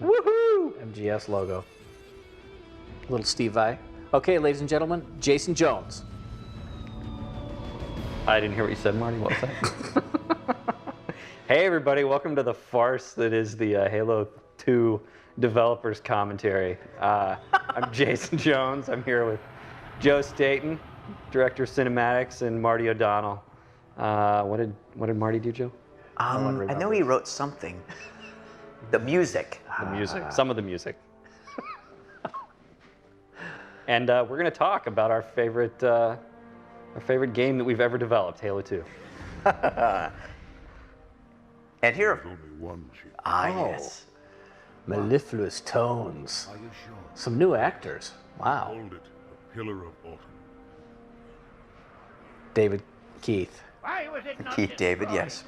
Woohoo! MGS logo. Little Steve Vai. Okay, ladies and gentlemen, Jason Jones. I didn't hear what you said, Marty. What was that? Hey, everybody. Welcome to the farce that is the Halo 2 developers commentary. I'm Jason Jones. I'm here with Joe Staten, Director of Cinematics, and Marty O'Donnell. What did Marty do, Joe? I know he wrote something. The music. The music. Some of the music. And we're going to talk about our favorite game that we've ever developed, Halo 2. And here. There's only one ship. Yes. Mellifluous tones. Are you sure? Some new actors. Wow. Hold it, a pillar of autumn. David Keith. Keith David, yes.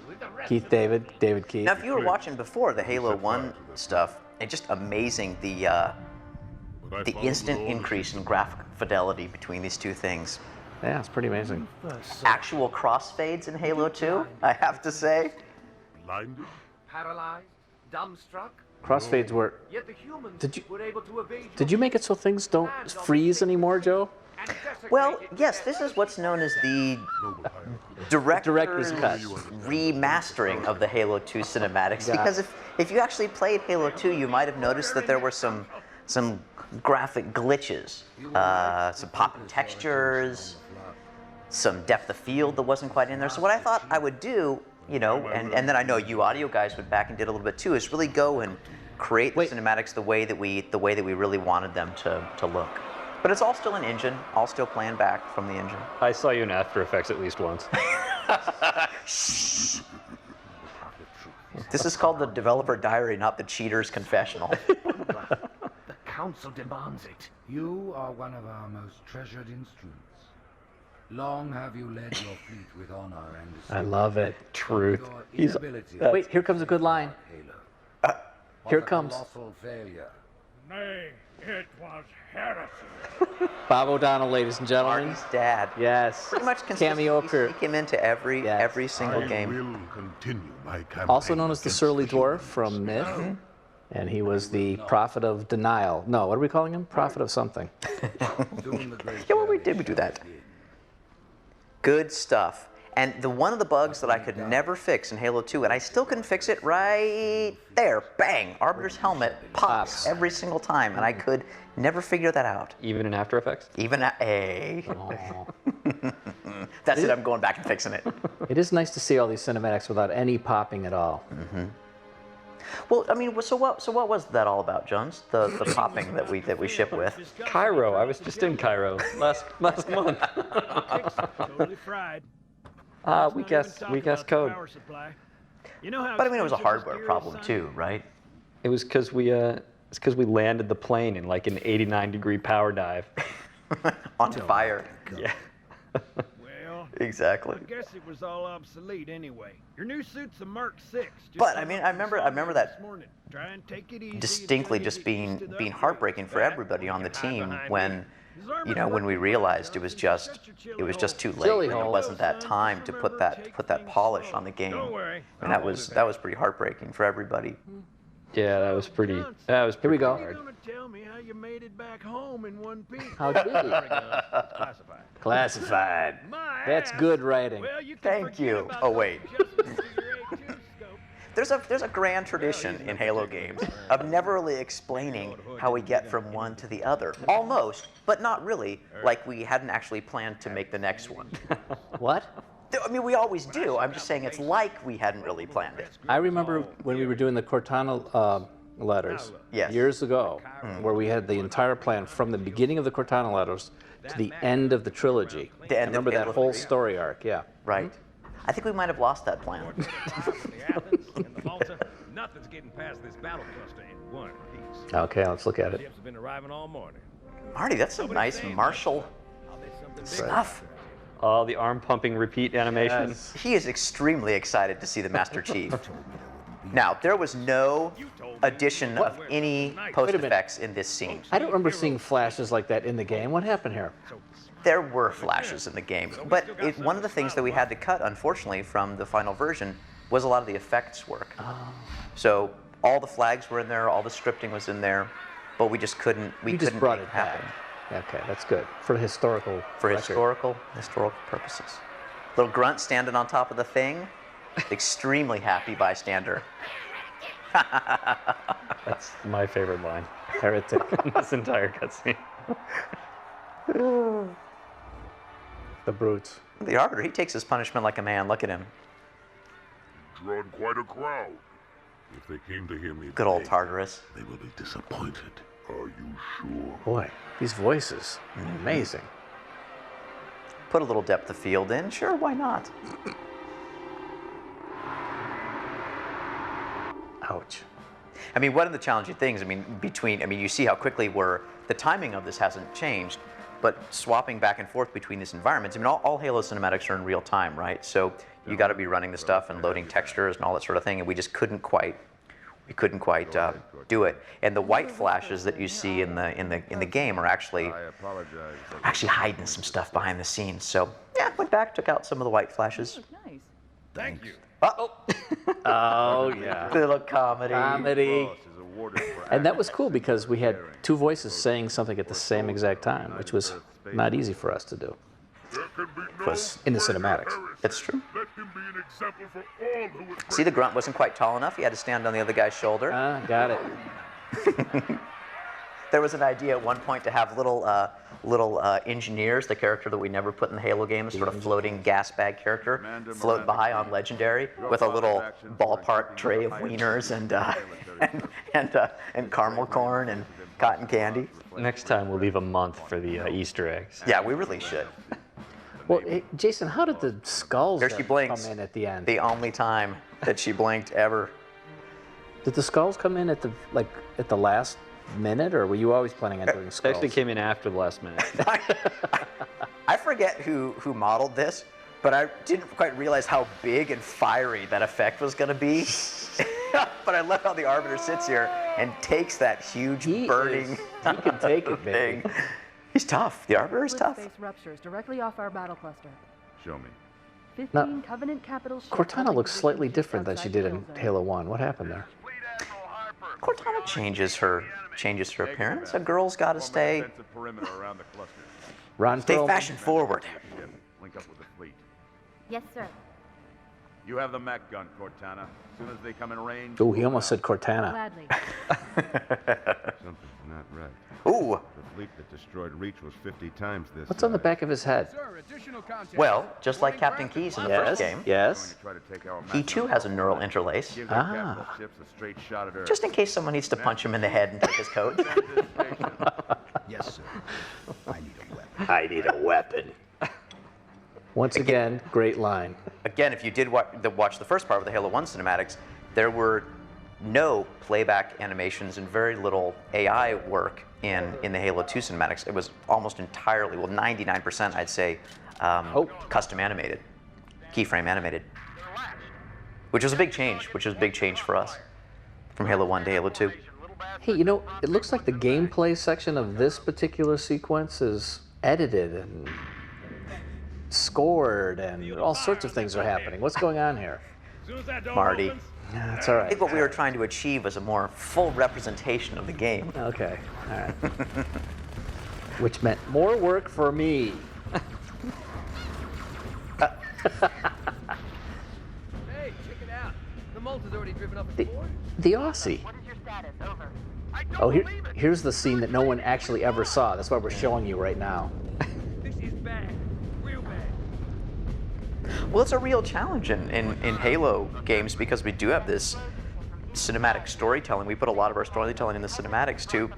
Keith David, David Keith. Now, if you were watching before the Halo 1 stuff, it's just amazing the instant increase in graphic fidelity between these two things. Yeah, it's pretty amazing. Actual crossfades in Halo 2, I have to say. Blinded? Paralyzed, dumbstruck, Crossfades were. yet the humans Did you- were able to evade. Did you make it so things don't freeze anymore, Joe? Well, yes, this is what's known as the director's cut. remastering of the Halo 2 cinematics. Because if you actually played Halo 2, you might have noticed that there were some graphic glitches, some popping textures, some depth of field that wasn't quite in there. So what I thought I would do, and then I know you audio guys went back and did a little bit too, is really go and create the cinematics the way that we really wanted them to look. But it's all still an engine, all still playing back from the engine. I saw you in After Effects at least once. This is called the developer diary, not the cheater's confessional. The council demands it. You are one of our most treasured instruments. Long have you led your fleet with honor and I love it. Truth. Your He's. inability Wait, here comes a good line. Halo. Here Was a comes. colossal failure. Nay, it was heresy. Bob O'Donnell, ladies and gentlemen. Marty's dad. Yes. Pretty much Cameo consistently appear. sneak him into every single I game. will continue my campaign. Also known as the against Surly the Dwarf humans. from Myth. And he was the prophet of denial. No, what are we calling him? Prophet of something. Soon the great Yeah, well, we journey did do that. shall begin. Good stuff. And one of the bugs that I could never fix in Halo 2, and I still couldn't fix it right there, bang, Arbiter's helmet pops every single time, and I could never figure that out. Even in After Effects? Even at A. That's it, I'm going back and fixing it. It is nice to see all these cinematics without any popping at all. Well, I mean, so what was that all about, Jones? The popping that we ship with? Cairo. I was just in Cairo last month. Totally fried. We guessed code. But I mean, it was a hardware problem too, right? It was because we landed the plane in like an 89-degree power dive. Onto fire. Yeah. Well, Exactly. I guess it was all obsolete anyway. Your new suit's a Mark 6. But I mean, I remember that Try and take it easy distinctly until you just get being used to the heartbreaking for upgrades. everybody on the You can hide team behind when me. when we realized it was just too late. Chili And it hole. wasn't that time to put that polish on the game. Don't worry. And that was pretty heartbreaking for everybody. Yeah, that was pretty. Here we go. You're gonna tell me how you made it back home in one piece. How did he? Classified. Classified. My That's ass. good writing. Well, you can Thank forget you. about Oh, those wait. adjustments to your A2 scope. There's a grand tradition in Halo games of never really explaining how we get from one to the other. Almost, but not really, like we hadn't actually planned to make the next one. What? I mean, we always do. I'm just saying it's like we hadn't really planned it. I remember when we were doing the Cortana letters Yes. years ago, where we had the entire plan from the beginning of the Cortana letters to the end of the trilogy. The end I remember of that Halo whole 3. story arc, yeah. Right. I think we might have lost that plan. The Athens and the Malta, nothing's getting past this battle cluster in one piece. Okay, let's look at it. Ships have been arriving all morning. Marty, that's some nice martial stuff. All the arm pumping repeat animation. Yes. He is extremely excited to see the Master Chief. Now, there was no addition of any post effects in this scene. I don't remember seeing flashes like that in the game. What happened here? There were flashes in the game, but one of the things that we had to cut, unfortunately, from the final version was a lot of the effects work. So all the flags were in there, all the scripting was in there, but we just couldn't. We You just couldn't brought make it happen back. Okay, that's good. For historical for record. historical purposes. Little grunt standing on top of the thing, extremely happy bystander. That's my favorite line Heretic. in this entire cutscene. The brutes. The Arbiter, he takes his punishment like a man. Look at him. Drawn quite a crowd. If they came to hear me Good old beg, Tartarus. they will be disappointed. Are you sure? Boy, these voices. Amazing. Put a little depth of field in. Sure, why not? Ouch. I mean, one of the challenging things, I mean, you see how quickly the timing of this hasn't changed, but swapping back and forth between these environments, I mean, all Halo cinematics are in real time, right? So you got to be running the stuff and loading textures and all that sort of thing, and we just couldn't quite do it. And the white flashes that you see in the game are actually hiding some stuff behind the scenes. So yeah, went back, took out some of the white flashes. Nice. Thank you. Uh-oh. Oh, yeah. Little comedy. Comedy. And that was cool because we had two voices saying something at the same exact time, which was not easy for us to do There can be no Was in the greater cinematics. heresy. It's true. Let him be an example for all who would See, the grunt wasn't quite tall enough. He had to stand on the other guy's shoulder. Got it. There was an idea at one point to have little engineers, the character that we never put in the Halo games, sort of floating gas bag character, float by on Legendary with a little ballpark tray of wieners and caramel corn and cotton candy. Next time we'll leave a month for the Easter eggs. Yeah, we really should. Well, hey, Jason, how did the skulls There she blinks. come in at the end? The only time that she blinked ever. Did the skulls come in at the last minute, or were you always planning on doing It skulls? actually came in after the last minute. I forget who modeled this, but I didn't quite realize how big and fiery that effect was going to be. But I love how the Arbiter sits here and takes that huge burning He can take it, baby. thing. He's tough. The Arbiter is Split tough. space ruptures directly off our battle cluster. Show me. 15 Covenant capital ships Cortana holding looks slightly position just different than she outside did the in kill zone. Halo 1. What happened there? Cortana changes her appearance. A girl's got to stay Perimeter around the cluster. Ron Perlman? fashion forward. Ship, link up with the fleet. Yes, sir. You have the mech gun, Cortana. As soon as they come in range. Oh, he almost said Cortana. Gladly. Something's not right. Ooh. The fleet that destroyed Reach was 50 times this. What's on the back of his head? Well, just like Captain Keyes in the first game, Yes. he too has a neural interlace, Gives our Ah. capital ships a straight shot at Earth. just in case someone needs to punch him in the head and take his coat. Yes, sir. I need a weapon. I need a weapon. Once again, great line. Again, if you did watch the first part of the Halo 1 cinematics, there were no playback animations and very little AI work in the Halo 2 cinematics. It was almost entirely, well, 99%, I'd say, custom animated, keyframe animated, which was a big change, for us from Halo 1 to Halo 2. Hey, you know, it looks like the gameplay section of this particular sequence is edited and scored, and all sorts of things are happening. What's going on here? Marty. That's all I right. think what we were trying to achieve was a more full representation of the game. Okay, all right. Which meant more work for me. Hey, check it out. The Malta's already driven up The, its board. the Aussie. What is your status? Over. Oh, here's the scene that no one actually ever saw. That's why we're showing you right now. This is bad. Real bad. Well, it's a real challenge in Halo games because we do have this cinematic storytelling. We put a lot of our storytelling in the cinematics to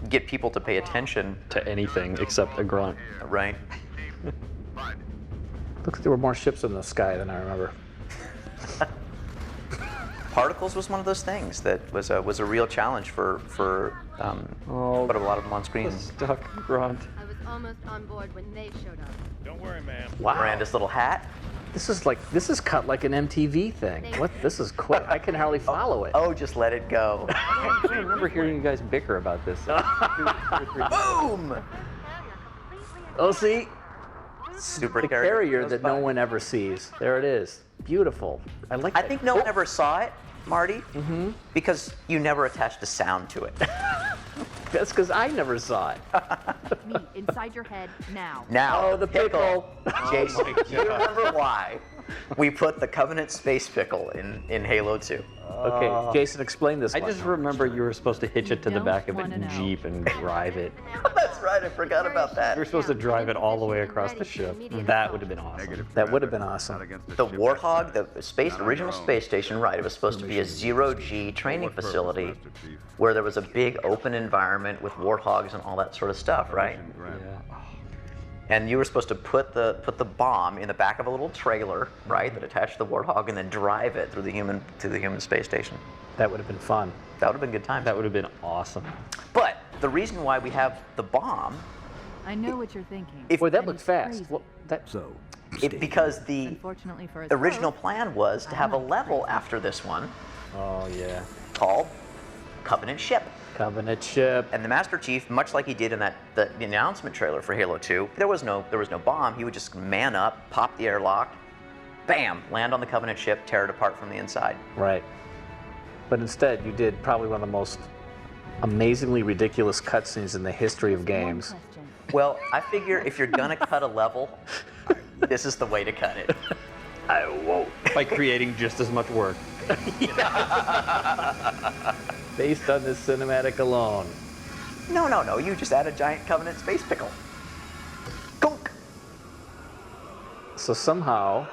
get people to pay attention, To anything except a grunt. right? Looks like there were more ships in the sky than I remember. Particles was one of those things that was a real challenge for put a lot of them on screen. Stuck grunt. I was almost on board when they showed up. Don't worry, man. Wow. Miranda's little hat. This is cut like an MTV thing. What? This is quick. I can hardly follow it. Oh, just let it go. I remember hearing you guys bicker about this. Boom! Oh, see? Super The carrier carrier goes that by. no one ever sees. There it is. Beautiful. I like I that. think no one Oh, ever saw it, Marty? Mm-hmm. Because you never attached a sound to it. That's because I never saw it. Me, inside your head, now. Now, Oh, the pickle. Jason, do you remember why we put the Covenant space pickle in Halo 2? Okay, Jason, explain this I one. just remember you were supposed to hitch it to the don't back of wanna a know. Jeep and drive it. That's right, I forgot about that. You were supposed to drive it all the way across the ship. That would have been awesome. That would have been awesome. The Warthog, the original space station, right, it was supposed to be a zero-G training facility where there was a big open environment with warthogs and all that sort of stuff, right? Yeah. And you were supposed to put the bomb in the back of a little trailer, right, that attached to the Warthog, and then drive it through the human space station. That would have been fun. That would have been good times. That would have been awesome. But the reason why we have the bomb, I know what you're thinking. If- Boy, that And looked it's fast. crazy. Well, that, because the Unfortunately for us original both, plan was to I have a like level after this one Oh, yeah. called Covenant Ship. Covenant ship. And the Master Chief, much like he did in the announcement trailer for Halo 2, there was no bomb. He would just man up, pop the airlock, bam, land on the Covenant ship, tear it apart from the inside. Right. But instead, you did probably one of the most amazingly ridiculous cutscenes in the history of one games. question. Well, I figure if you're gonna cut a level, this is the way to cut it. I won't. By creating just as much work. Based on this cinematic alone. No, you just add a giant Covenant space pickle. Gunk! So somehow,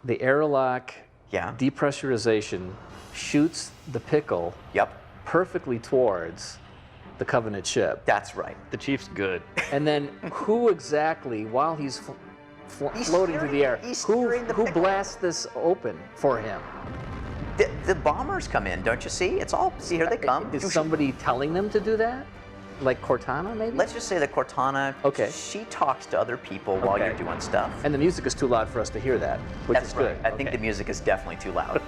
the airlock Yeah, depressurization shoots the pickle yep, perfectly towards the Covenant ship. that's right. The Chief's good. And then who exactly, while he's He's floating through the air, steering- he's who steering the pickle. blasts this open for him? The bombers come in, don't you see? It's all, see, here they come. Is somebody telling them to do that? Like Cortana, maybe? Let's just say that Cortana, Okay. she talks to other people while Okay. you're doing stuff. And the music is too loud for us to hear that, which That's is right. good. I think the music is definitely too loud.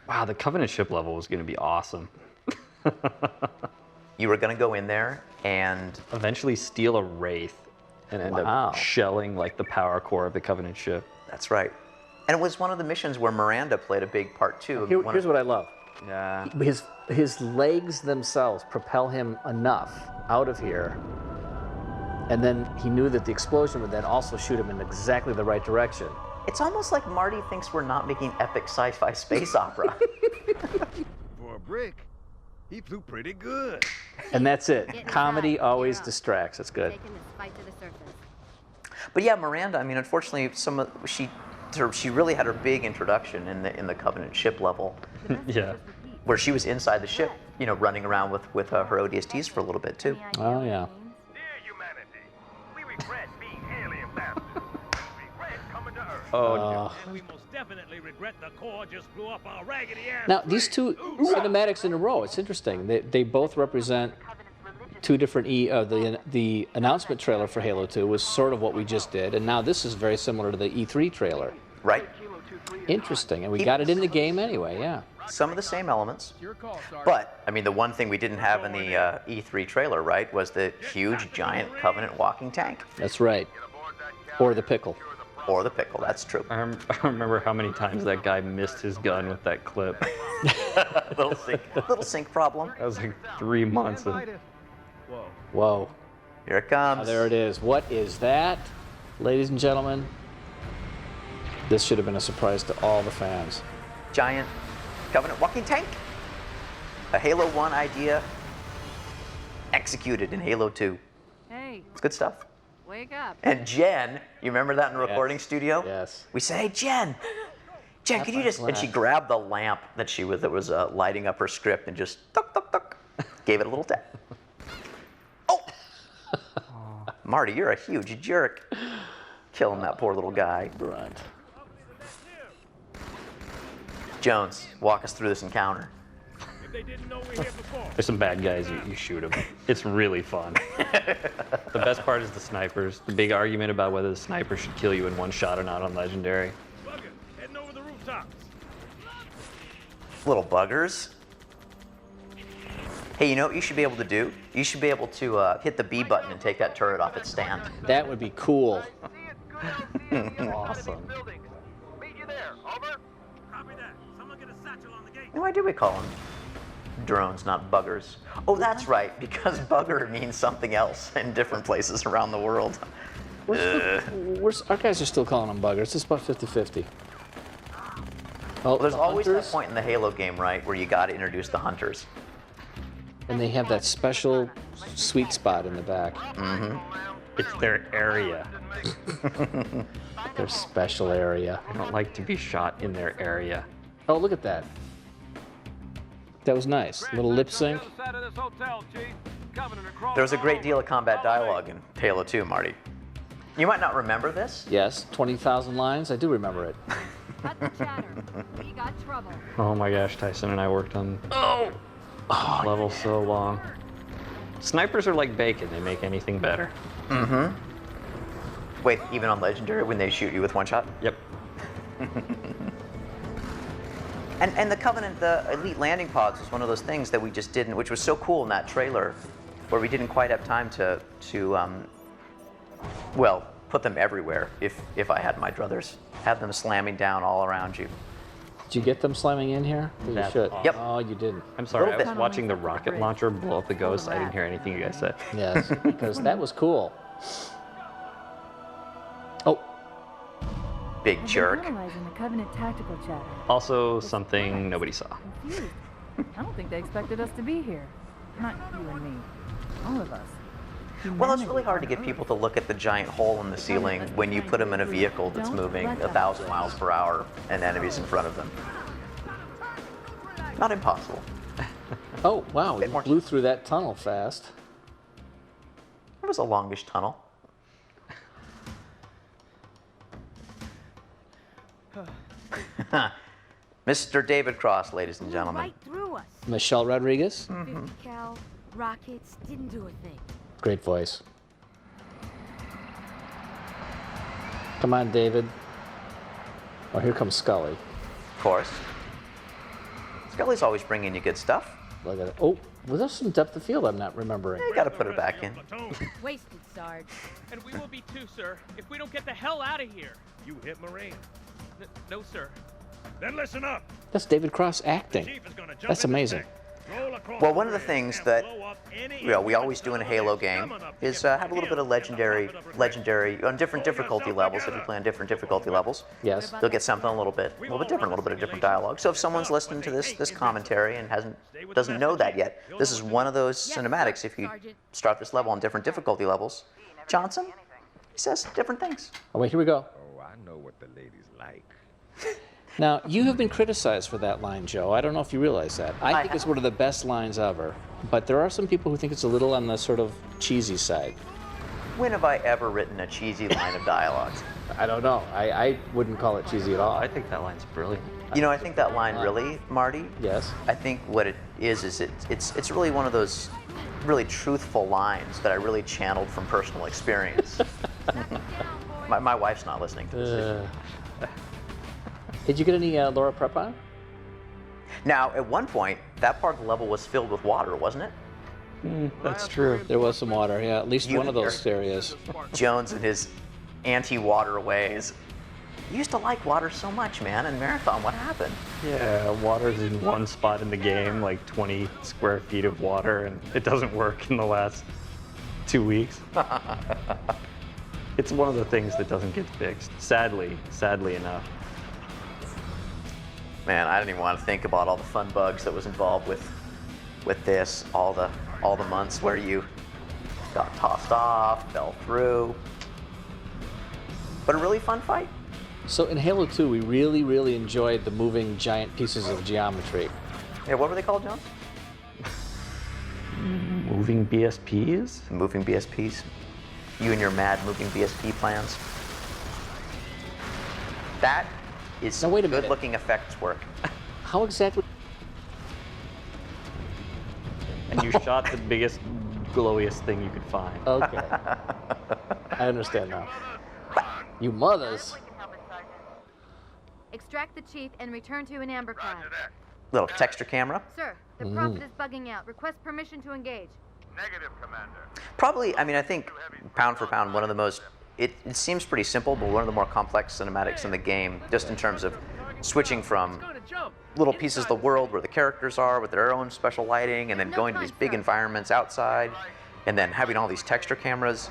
Wow, the Covenant ship level was going to be awesome. You were going to go in there and Eventually steal a Wraith and end Wow. up shelling like the power core of the Covenant ship. that's right. And it was one of the missions where Miranda played a big part too. Here's what I love. Yeah. His legs themselves propel him enough out of here, and then he knew that the explosion would then also shoot him in exactly the right direction. It's almost like Marty thinks we're not making epic sci-fi space opera. For a brick, he flew pretty good. And that's it. Get Comedy inside, always gear up. distracts. That's good. Taking this fight to the surface. But yeah, Miranda, I mean, unfortunately, she really had her big introduction in the Covenant ship level, Yeah. where she was inside the ship, you know, running around with her ODSTs for a little bit too. Oh yeah. Dear humanity, we regret being alien bastards. We regret coming to Earth. Oh, And we most definitely regret the core just blew up our raggedy ass. Now these two cinematics in a row. It's interesting. They both represent two different the announcement trailer for Halo 2 was sort of what we just did, and now this is very similar to the E3 trailer. Right? Interesting, and we got it in the game anyway. Yeah. Some of the same elements. But, I mean, the one thing we didn't have in the E3 trailer, right, was the huge, giant Covenant walking tank. That's right. Or the pickle. Or the pickle, that's true. I remember how many times that guy missed his gun with that clip. Little sync problem. That was like 3 months. Of, Whoa. Here it comes. Oh, there it is. What is that? Ladies and gentlemen, this should have been a surprise to all the fans. Giant Covenant walking tank. A Halo 1 idea executed in Halo 2. Hey, It's good stuff. wake up. And Jen, you remember that in the recording studio? Yes. We say, hey, Jen, could you just, and she grabbed the lamp that was lighting up her script and just tuck, tuck, tuck, gave it a little tap. Oh! Marty, you're a huge jerk. Killing that poor little guy. Right. Jones, walk us through this encounter. If they didn't know we're here before. there's some bad guys, you shoot them. It's really fun. The best part is the snipers. The big argument about whether the sniper should kill you in one shot or not on Legendary. Bugger, heading over the rooftops. Little buggers. Hey, you know what you should be able to do? You should be able to hit the B button and take that turret off its stand. That would be cool. Awesome. there. Over. Copy that. Someone get a satchel on the gate. Why do we call them drones, not buggers? Oh, that's right, because bugger means something else in different places around the world. Our guys are still calling them buggers. It's about 50-50. Oh, There's the always that hunters, point in the Halo game, right, where you got to introduce the hunters. and they have that special sweet spot in the back. It's their area. Their special area. I don't like to be shot in their area. Oh, look at that. That was nice. A little lip sync. There was a great deal of combat dialogue in Halo 2, Marty. You might not remember this. Yes, 20,000 lines. I do remember it. Cut the chatter. We got trouble. Oh my gosh, Tyson and I worked on level so long. Snipers are like bacon. They make anything better. Wait, even on Legendary when they shoot you with one shot? Yep. And the Covenant, the Elite Landing Pods was one of those things that we just didn't, which was so cool in that trailer, where we didn't quite have time to well, put them everywhere if I had my druthers. Have them slamming down all around you. Did you get them slamming in here? You That's should. awesome. Yep. Oh, you didn't. I'm sorry, I Little was bit. watching the rocket launcher blow up the ghost. I didn't hear anything you guys said. Yes, because that was cool. Oh, Big I've been jerk. analyzing the Covenant tactical chatter. Also, something nobody saw. Confused. I don't think they expected us to be here. Not you and me. All of us. Well, it's really hard to get people to look at the giant hole in the ceiling when you put them in a vehicle that's moving 1,000 miles per hour and enemies in front of them. Not impossible. oh, wow! You more- blew through that tunnel fast. It was a longish tunnel. Mr. David Cross, ladies and gentlemen. Right through us. Michelle Rodriguez, 50 cal rockets didn't do a thing. great voice. Come on, David. Oh, here comes Scully. Of course. Scully's always bringing you good stuff. Look at it. Oh, well, there's some depth of field I'm not remembering. You gotta put it back in. Wasted, Sarge. And we will be too, sir, if we don't get the hell out of here. You hit Marine. No, sir. Then listen up. That's David Cross acting. Chief is gonna jump That's in the amazing. tank, roll across Well, one of the bridge, things and that blow up any we always do in a Halo game is have a little bit of legendary on different difficulty levels. If you play on different difficulty levels, Yes. they'll get something a little bit different, a little bit of different dialogue. So if someone's listening to this commentary and doesn't know that yet, this is one of those cinematics. If you start this level on different difficulty levels, Johnson, he says different things. Oh, wait, here we go. Oh, I know what the ladies like. Now, you have been criticized for that line, Joe. I don't know if you realize that. I think it's one of the best lines ever. But there are some people who think it's a little on the sort of cheesy side. When have I ever written a cheesy line of dialogue? I don't know. I wouldn't call it cheesy at all. I think that line's brilliant. You know, I think that line really, Marty. Yes. I think what it is it's really one of those really truthful lines that I really channeled from personal experience. my wife's not listening to this. Did you get any Laura Prep on? Now, at one point, that part of the level was filled with water, wasn't it? That's true. There was some water, yeah. At least one of those areas. Jones and his anti-water ways. You used to like water so much, man, in Marathon. What happened? Yeah, water's in one spot in the game, like 20 square feet of water, and it doesn't work in the last 2 weeks. It's one of the things that doesn't get fixed, sadly enough. Man, I didn't even want to think about all the fun bugs that was involved with this, all the months where you got tossed off, fell through. But a really fun fight. So in Halo 2, we really, really enjoyed the moving giant pieces of geometry. Yeah, what were they called, John? Moving BSPs? Moving BSPs. You and your mad moving BSP plans. That is Now, wait a minute. good-looking effects work. How exactly? And you shot the biggest, glowiest thing you could find. Okay. I understand now. You mothers. Extract the chief and return to an amber cloud. Little texture camera. Sir, the prophet is bugging out. Request permission to engage. Negative, Commander. Probably, I mean, I think pound for pound, one of the most it seems pretty simple, but one of the more complex cinematics in the game, just in terms of switching from little pieces of the world where the characters are with their own special lighting, and then going to these big environments outside, and then having all these texture cameras.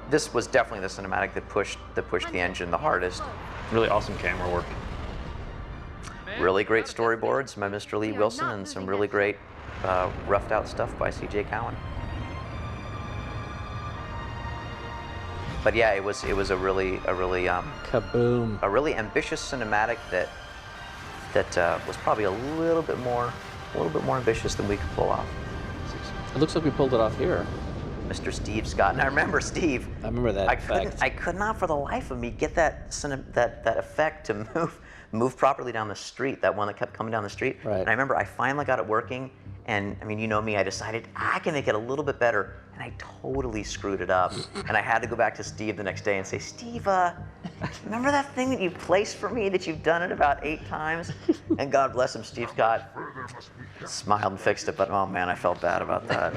This was definitely the cinematic that pushed the engine the hardest. Really awesome camera work. Really great storyboards by Mr. Lee Wilson, and some really great roughed out stuff by C.J. Cowan. But yeah, it was a really Kaboom. a really ambitious cinematic that was probably a little bit more ambitious than we could pull off. It looks like we pulled it off here. Mr. Steve Scott, and I remember Steve. I remember that effect. I could not for the life of me get that effect to move properly down the street. That one that kept coming down the street. Right. And I remember I finally got it working, and I mean, you know me, I decided I can make it a little bit better, and I totally screwed it up. And I had to go back to Steve the next day and say, Steve, remember that thing that you placed for me that you've done it about 8 times? And God bless him, Steve Scott smiled and fixed it, but oh man, I felt bad about that.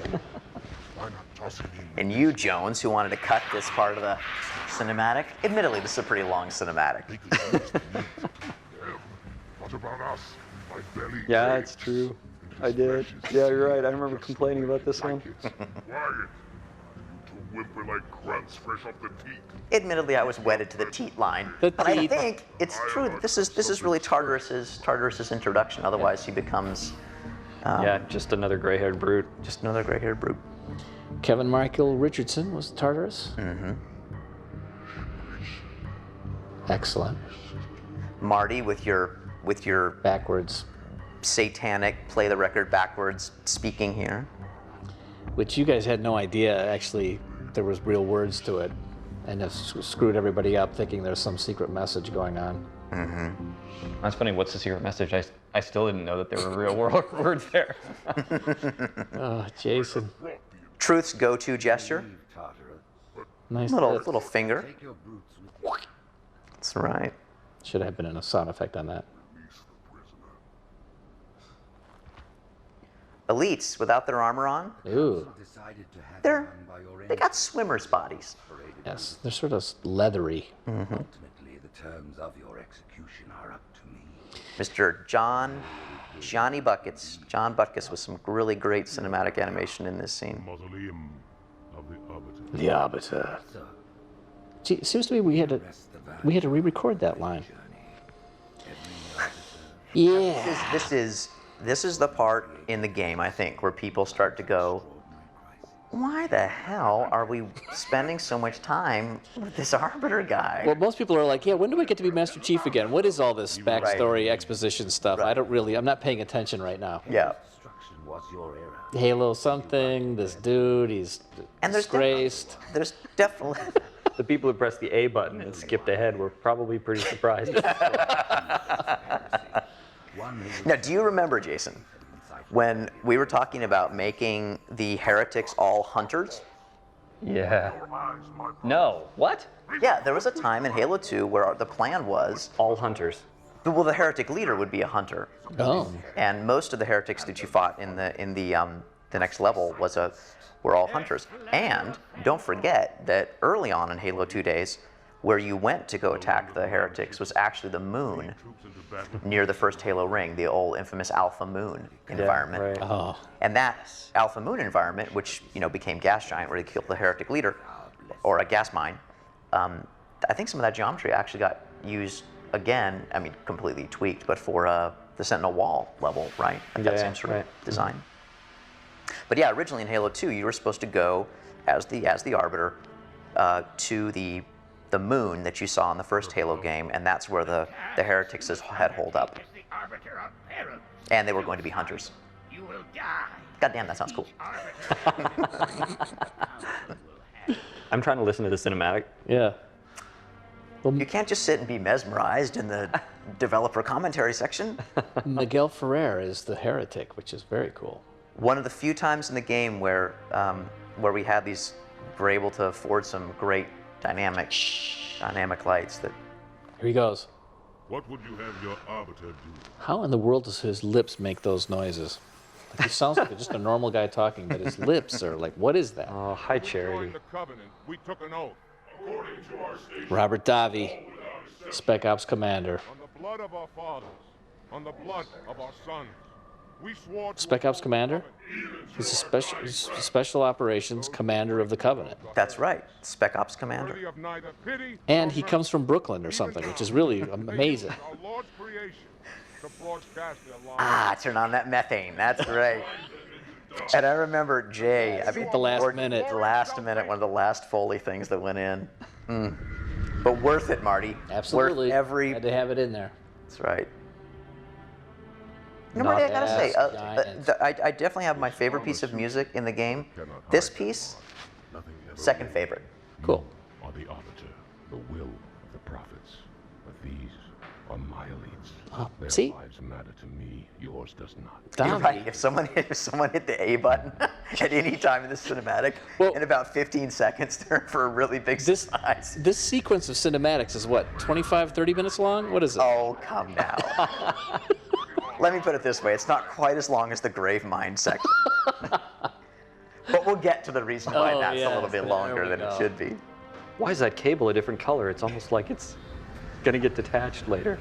And you, Jones, who wanted to cut this part of the cinematic, admittedly, this is a pretty long cinematic. What about us? My belly Yeah, aches. it's true. I did. Yeah, you're right. I remember complaining about this one. Quiet. You two whimper like grunts fresh off the teat. Admittedly, I was wedded to the teat line, The but I teat. think it's true that this is really Tartarus's introduction. Otherwise, he becomes Yeah, just another gray-haired brute. just another gray-haired brute. Kevin Michael Richardson was Tartarus. Mm-hmm. Excellent. Marty with your Backwards. satanic play the record backwards speaking here. Which you guys had no idea, actually, there was real words to it. And have screwed everybody up thinking there's some secret message going on. Mm-hmm. That's funny. What's the secret message? I still didn't know that there were real world words there. Oh, Jason. Truth's go-to gesture, Nice. little finger. Take your brutes with you. That's right. Should have been a sound effect on that. Elites without their armor on, Ooh. Decided to have They're- done by your they got swimmers' bodies. Yes, they're sort of leathery. Ultimately, the terms of your execution are up to me. Mr. Johnny Buckets. John Butkus with some really great cinematic animation in this scene. Mausoleum of the Arbiter. The Arbiter. Gee, it seems to me we had to re-record that line. Yeah. This is the part in the game, I think, where people start to go, why the hell are we spending so much time with this Arbiter guy? Well, most people are like, yeah, when do we get to be Master Chief again? What is all this backstory, exposition stuff? Right. I'm not paying attention right now. Yeah. Destruction was your era. Halo something, this dude, he's And disgraced. There's definitely... The people who pressed the A button and skipped ahead were probably pretty surprised. Now, do you remember, Jason, when we were talking about making the heretics all hunters? Yeah. No. What? Yeah, there was a time in Halo 2 where the plan was, All hunters. well, the heretic leader would be a hunter, Oh. and most of the heretics that you fought in the next level were all hunters. And don't forget that early on in Halo 2 days, where you went to go attack the heretics was actually the moon near the first Halo ring, the old infamous Alpha Moon environment. Right. Oh. And that Alpha Moon environment, which became Gas Giant, where they killed the heretic leader, or a gas mine, I think some of that geometry actually got used again. I mean, completely tweaked, but for the Sentinel Wall level, right? Like that Yeah, same sort of right. design. But yeah, originally in Halo 2, you were supposed to go as the Arbiter to the moon that you saw in the first Halo game, and that's where the heretics had holed up. And they were going to be hunters. God damn, that sounds cool. I'm trying to listen to the cinematic. Yeah. You can't just sit and be mesmerized in the developer commentary section. Miguel Ferrer is the heretic, which is very cool. One of the few times in the game where we're able to afford some great dynamic lights that. Here he goes. What would you have your Arbiter do? How in the world does his lips make those noises? Like, he sounds like just a normal guy talking, but his lips are like, what is that? Oh, hi, Join Charity. the Covenant. We took an oath. Robert Davi, Spec Ops Commander. On the blood of our fathers, on the blood of our sons, we swore to Spec Ops Commander? He's he's a special operations commander of the Covenant. That's right, Spec Ops Commander. worthy of neither pity And nor he mercy, comes from Brooklyn or something, which is really amazing. our Lord's creation to broadcast their lives. Ah, turn on that methane. That's right. And I remember Jay. I mean, The last or- minute. The last minute, one of the last Foley things that went in. But worth it, Marty. Absolutely. Worth every. Had to have it in there. That's right. You know, Marty, I gotta say, Giants. I definitely have my favorite piece of music in the game. This piece, Nothing ever second favorite. Cool. are the arbiter, the will of the prophets. But these are my elites. Their see? lives matter to me. Yours does not. You're Davi. right. If someone hit the A button at any time in the cinematic, Well- in about 15 seconds, they're for a really big size. This sequence of cinematics is what, 25, 30 minutes long? What is it? Oh, come now. Let me put it this way. It's not quite as long as the Grave Mine section. But we'll get to the reason why Oh, that's a little yes, bit there longer we than it go. should be. Why is that cable a different color? It's almost like it's gonna get detached later.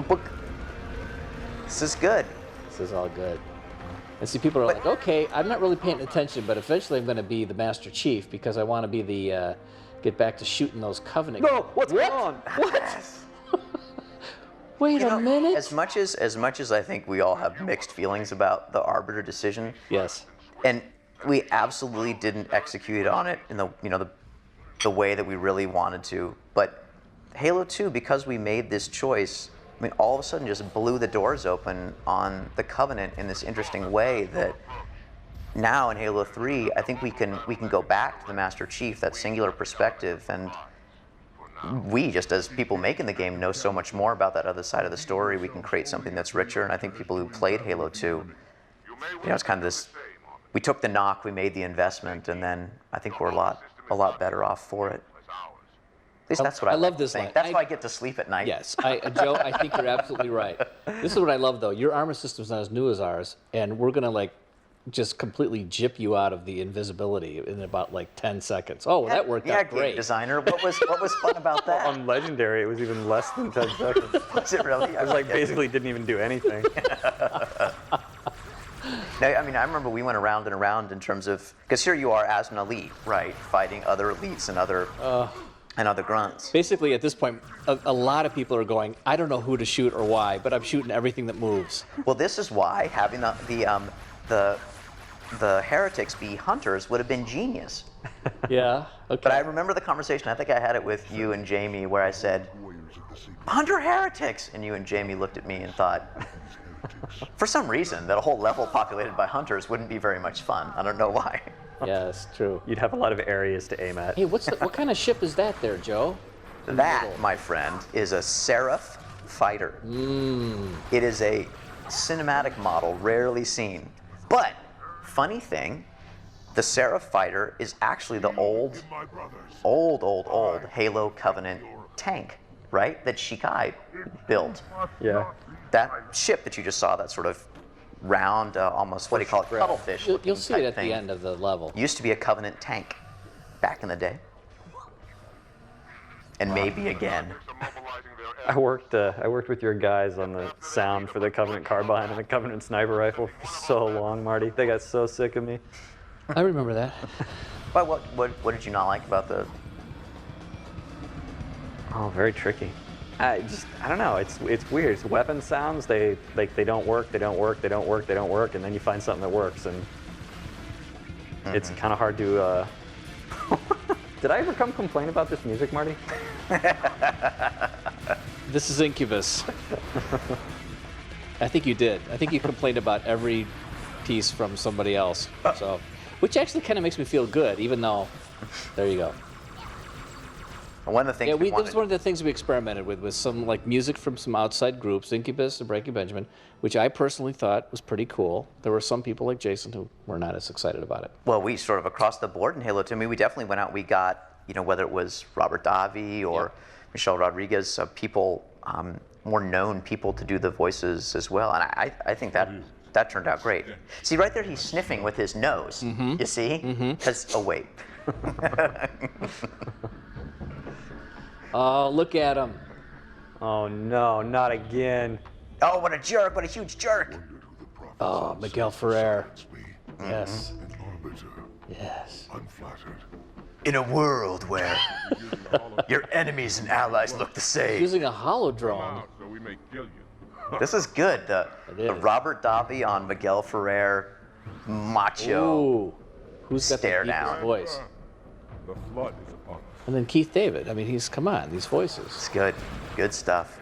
Book. This is good. This is all good. And see, people are like, okay, I'm not really paying attention, but eventually I'm going to be the Master Chief because I want to be the, get back to shooting those Covenant. No, what's going on? Wait You a know, minute. as much as I think we all have mixed feelings about the Arbiter decision, Yes. and we absolutely didn't execute on it in the way that we really wanted to. But Halo 2, because we made this choice, I mean, all of a sudden just blew the doors open on the Covenant in this interesting way that now in Halo 3, I think we can go back to the Master Chief, that singular perspective, and we, just as people making the game, know so much more about that other side of the story. We can create something that's richer, and I think people who played Halo 2, it's kind of this, we took the knock, we made the investment, and then I think we're a lot better off for it. At least that's what I love this think. line. That's why I get to sleep at night. Yes, Joe, I think you're absolutely right. This is what I love, though. Your armor system's not as new as ours, and we're going to, just completely jip you out of the invisibility in about, 10 seconds. Oh, well, that worked out game great. designer. What was fun about that? On Legendary, it was even less than 10 seconds. Was it really? I was basically didn't even do anything. No, I mean, I remember we went around and around in terms of, because here you are as an elite, right, fighting other elites and other grunts. Basically, at this point, a lot of people are going, I don't know who to shoot or why, but I'm shooting everything that moves. Well, this is why having the heretics be hunters would have been genius. Yeah, okay. But I remember the conversation. I think I had it with you and Jamie, where I said, "Hunter heretics," and you and Jamie looked at me and thought, for some reason, that a whole level populated by hunters wouldn't be very much fun. I don't know why. Yes, true. You'd have a lot of areas to aim at. Hey, what kind of ship is that there, Joe? That, my friend, is a Seraph fighter. It is a cinematic model, rarely seen. But, funny thing, the Seraph fighter is actually the old Halo Covenant tank, right? That Shikai built. Yeah. That ship that you just saw, that sort of round, almost, what do you call it, cuttlefish. You'll see it at the end of the level. Used to be a Covenant tank back in the day. And maybe again. I worked with your guys on the sound for the Covenant carbine and the Covenant sniper rifle for so long, Marty. They got so sick of me. I remember that. But what did you not like about the... Oh, very tricky. I don't know. It's weird. It's weapon sounds. They don't work. They don't work. They don't work. They don't work. And then you find something that works, and it's kind of hard to. Did I ever complain about this music, Marty? This is Incubus. I think you did. I think you complained about every piece from somebody else. So, which actually kind of makes me feel good, even though. There you go. One of the things Yeah, we this was wanted... one of the things we experimented with some music from some outside groups, Incubus and Breaking Benjamin, which I personally thought was pretty cool. There were some people like Jason who were not as excited about it. Well, we sort of across the board in Halo 2, I mean, we definitely went out, we got, whether it was Robert Davi or Michelle Rodriguez, people, more known people to do the voices as well. And I think that turned out great. See, right there, he's sniffing with his nose. You see? Because, oh, wait. Oh, look at him. Oh no, not again. Oh, what a jerk! What a huge jerk! Oh, Miguel Ferrer. Yes. An arbiter, Yes. unflattered. In a world where your enemies and allies look the same. Using a holodrome. So we may kill you. This is good. The is. Robert Davi on Miguel Ferrer, macho. Ooh. Who's got the Stare deepest down. voice? The flood is upon us. And then Keith David. I mean, come on, these voices. It's good. Good stuff.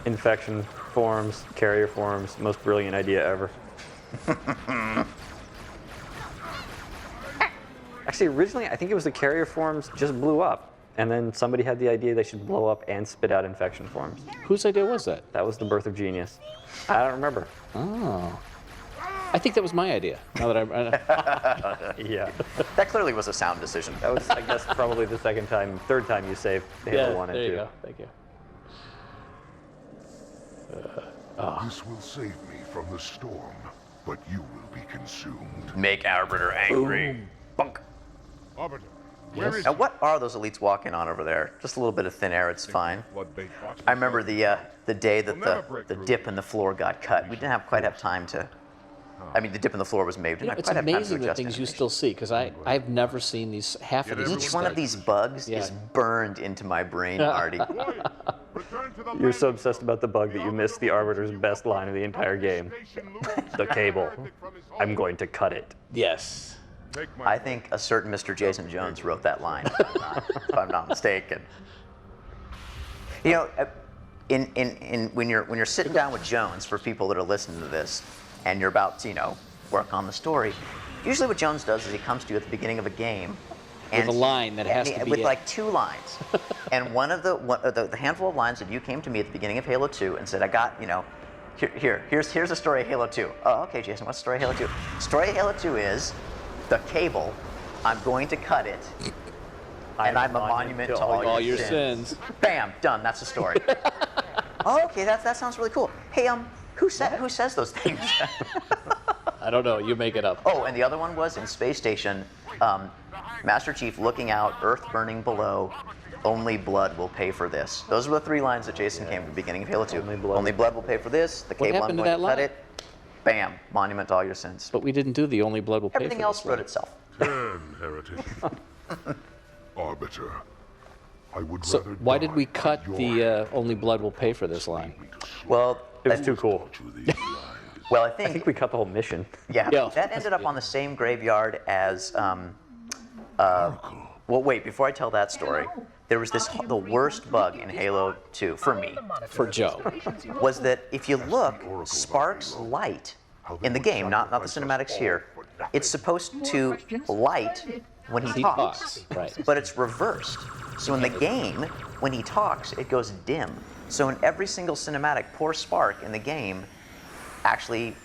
Infection forms, carrier forms, most brilliant idea ever. Actually, originally, I think it was the carrier forms just blew up. And then somebody had the idea they should blow up and spit out infection forms. Whose idea was that? That was the birth of genius. I don't remember. Oh. I think that was my idea. Now that Yeah. That clearly was a sound decision. That was, I guess, probably the third time you saved Halo 1 and 2. there you go. Thank you. This will save me from the storm, but you will be consumed. Make Arbiter angry. Bunk. Arbiter, where is Now, what are those elites walking on over there? Just a little bit of thin air. It's fine. flood-bait boxes? I remember the day that We'll never break the through. dip in the floor got cut. We didn't quite have time to. I mean, the dip in the floor was made. We You know, didn't it's quite have time to amazing the adjust things you animation. still see, because I've never seen these, half of these. Each one of these bugs Yeah. is burned into my brain, Marty. Return to the You're so obsessed about the bug that you missed the Arbiter's best line of the entire game. The cable. I'm going to cut it. Yes. I think a certain Mr. Jason Jones wrote that line, if I'm not mistaken. You know, when you're sitting down with Jones, for people that are listening to this, and you're about to, work on the story, usually what Jones does is he comes to you at the beginning of a game, With a line that has to be with it. like 2 lines, and one of the handful of lines that you came to me at the beginning of Halo 2 and said, I got, here's the story of Halo 2. Oh, okay, Jason, what's the story of Halo 2? Story of Halo 2 is the cable. I'm going to cut it, and I'm a monument to all your sins. Bam, done. That's the story. Oh, okay, that sounds really cool. Hey, who says those things? I don't know. You make it up. Oh, and the other one was in Space Station, Master Chief looking out, Earth burning below. Only blood will pay for this. Those were the 3 lines that Jason came at the beginning of Halo 2. Only blood will pay for this. The cable I'm happened to going to that cut line? it. Bam, monument to all your sins. But we didn't do the only blood will pay Everything for else this wrote line. itself. Turn, heretic. Arbiter, I would So rather why did die we at cut your the hand. only blood will pay for this line? Well, It was too cool. To these lies. well, I I think think we cut the whole mission. yeah, Yeah. that ended up on the same graveyard as. Well, wait. Before I tell that story, there was the worst bug in Halo 2 for me For Joe. was that if you look, Spark's light in the game, not the cinematics here, it's supposed to light when he He talks, talks, right. but it's reversed. So in the game, when he talks, it goes dim. So in every single cinematic, poor Spark in the game actually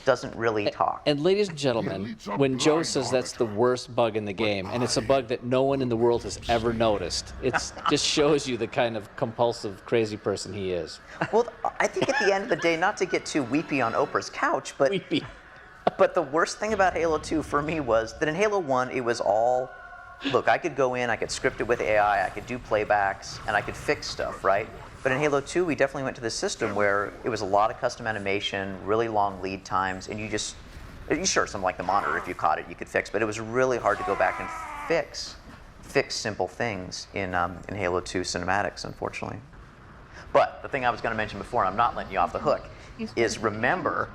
doesn't really talk. And ladies and gentlemen, when Joe says that's the worst bug in the game, and it's a bug that no one in the world has ever noticed, it just shows you the kind of compulsive, crazy person he is. Well, I think at the end of the day, not to get too weepy on Oprah's couch, but Weepy. But the worst thing about Halo 2 for me was that in Halo 1, it was all, look, I could go in, I could script it with AI, I could do playbacks, and I could fix stuff, right? But in Halo 2, we definitely went to this system where it was a lot of custom animation, really long lead times, and sure, something like the monitor, if you caught it, you could fix, but it was really hard to go back and fix simple things in Halo 2 cinematics, unfortunately. But the thing I was going to mention before, and I'm not letting you off the hook, is remember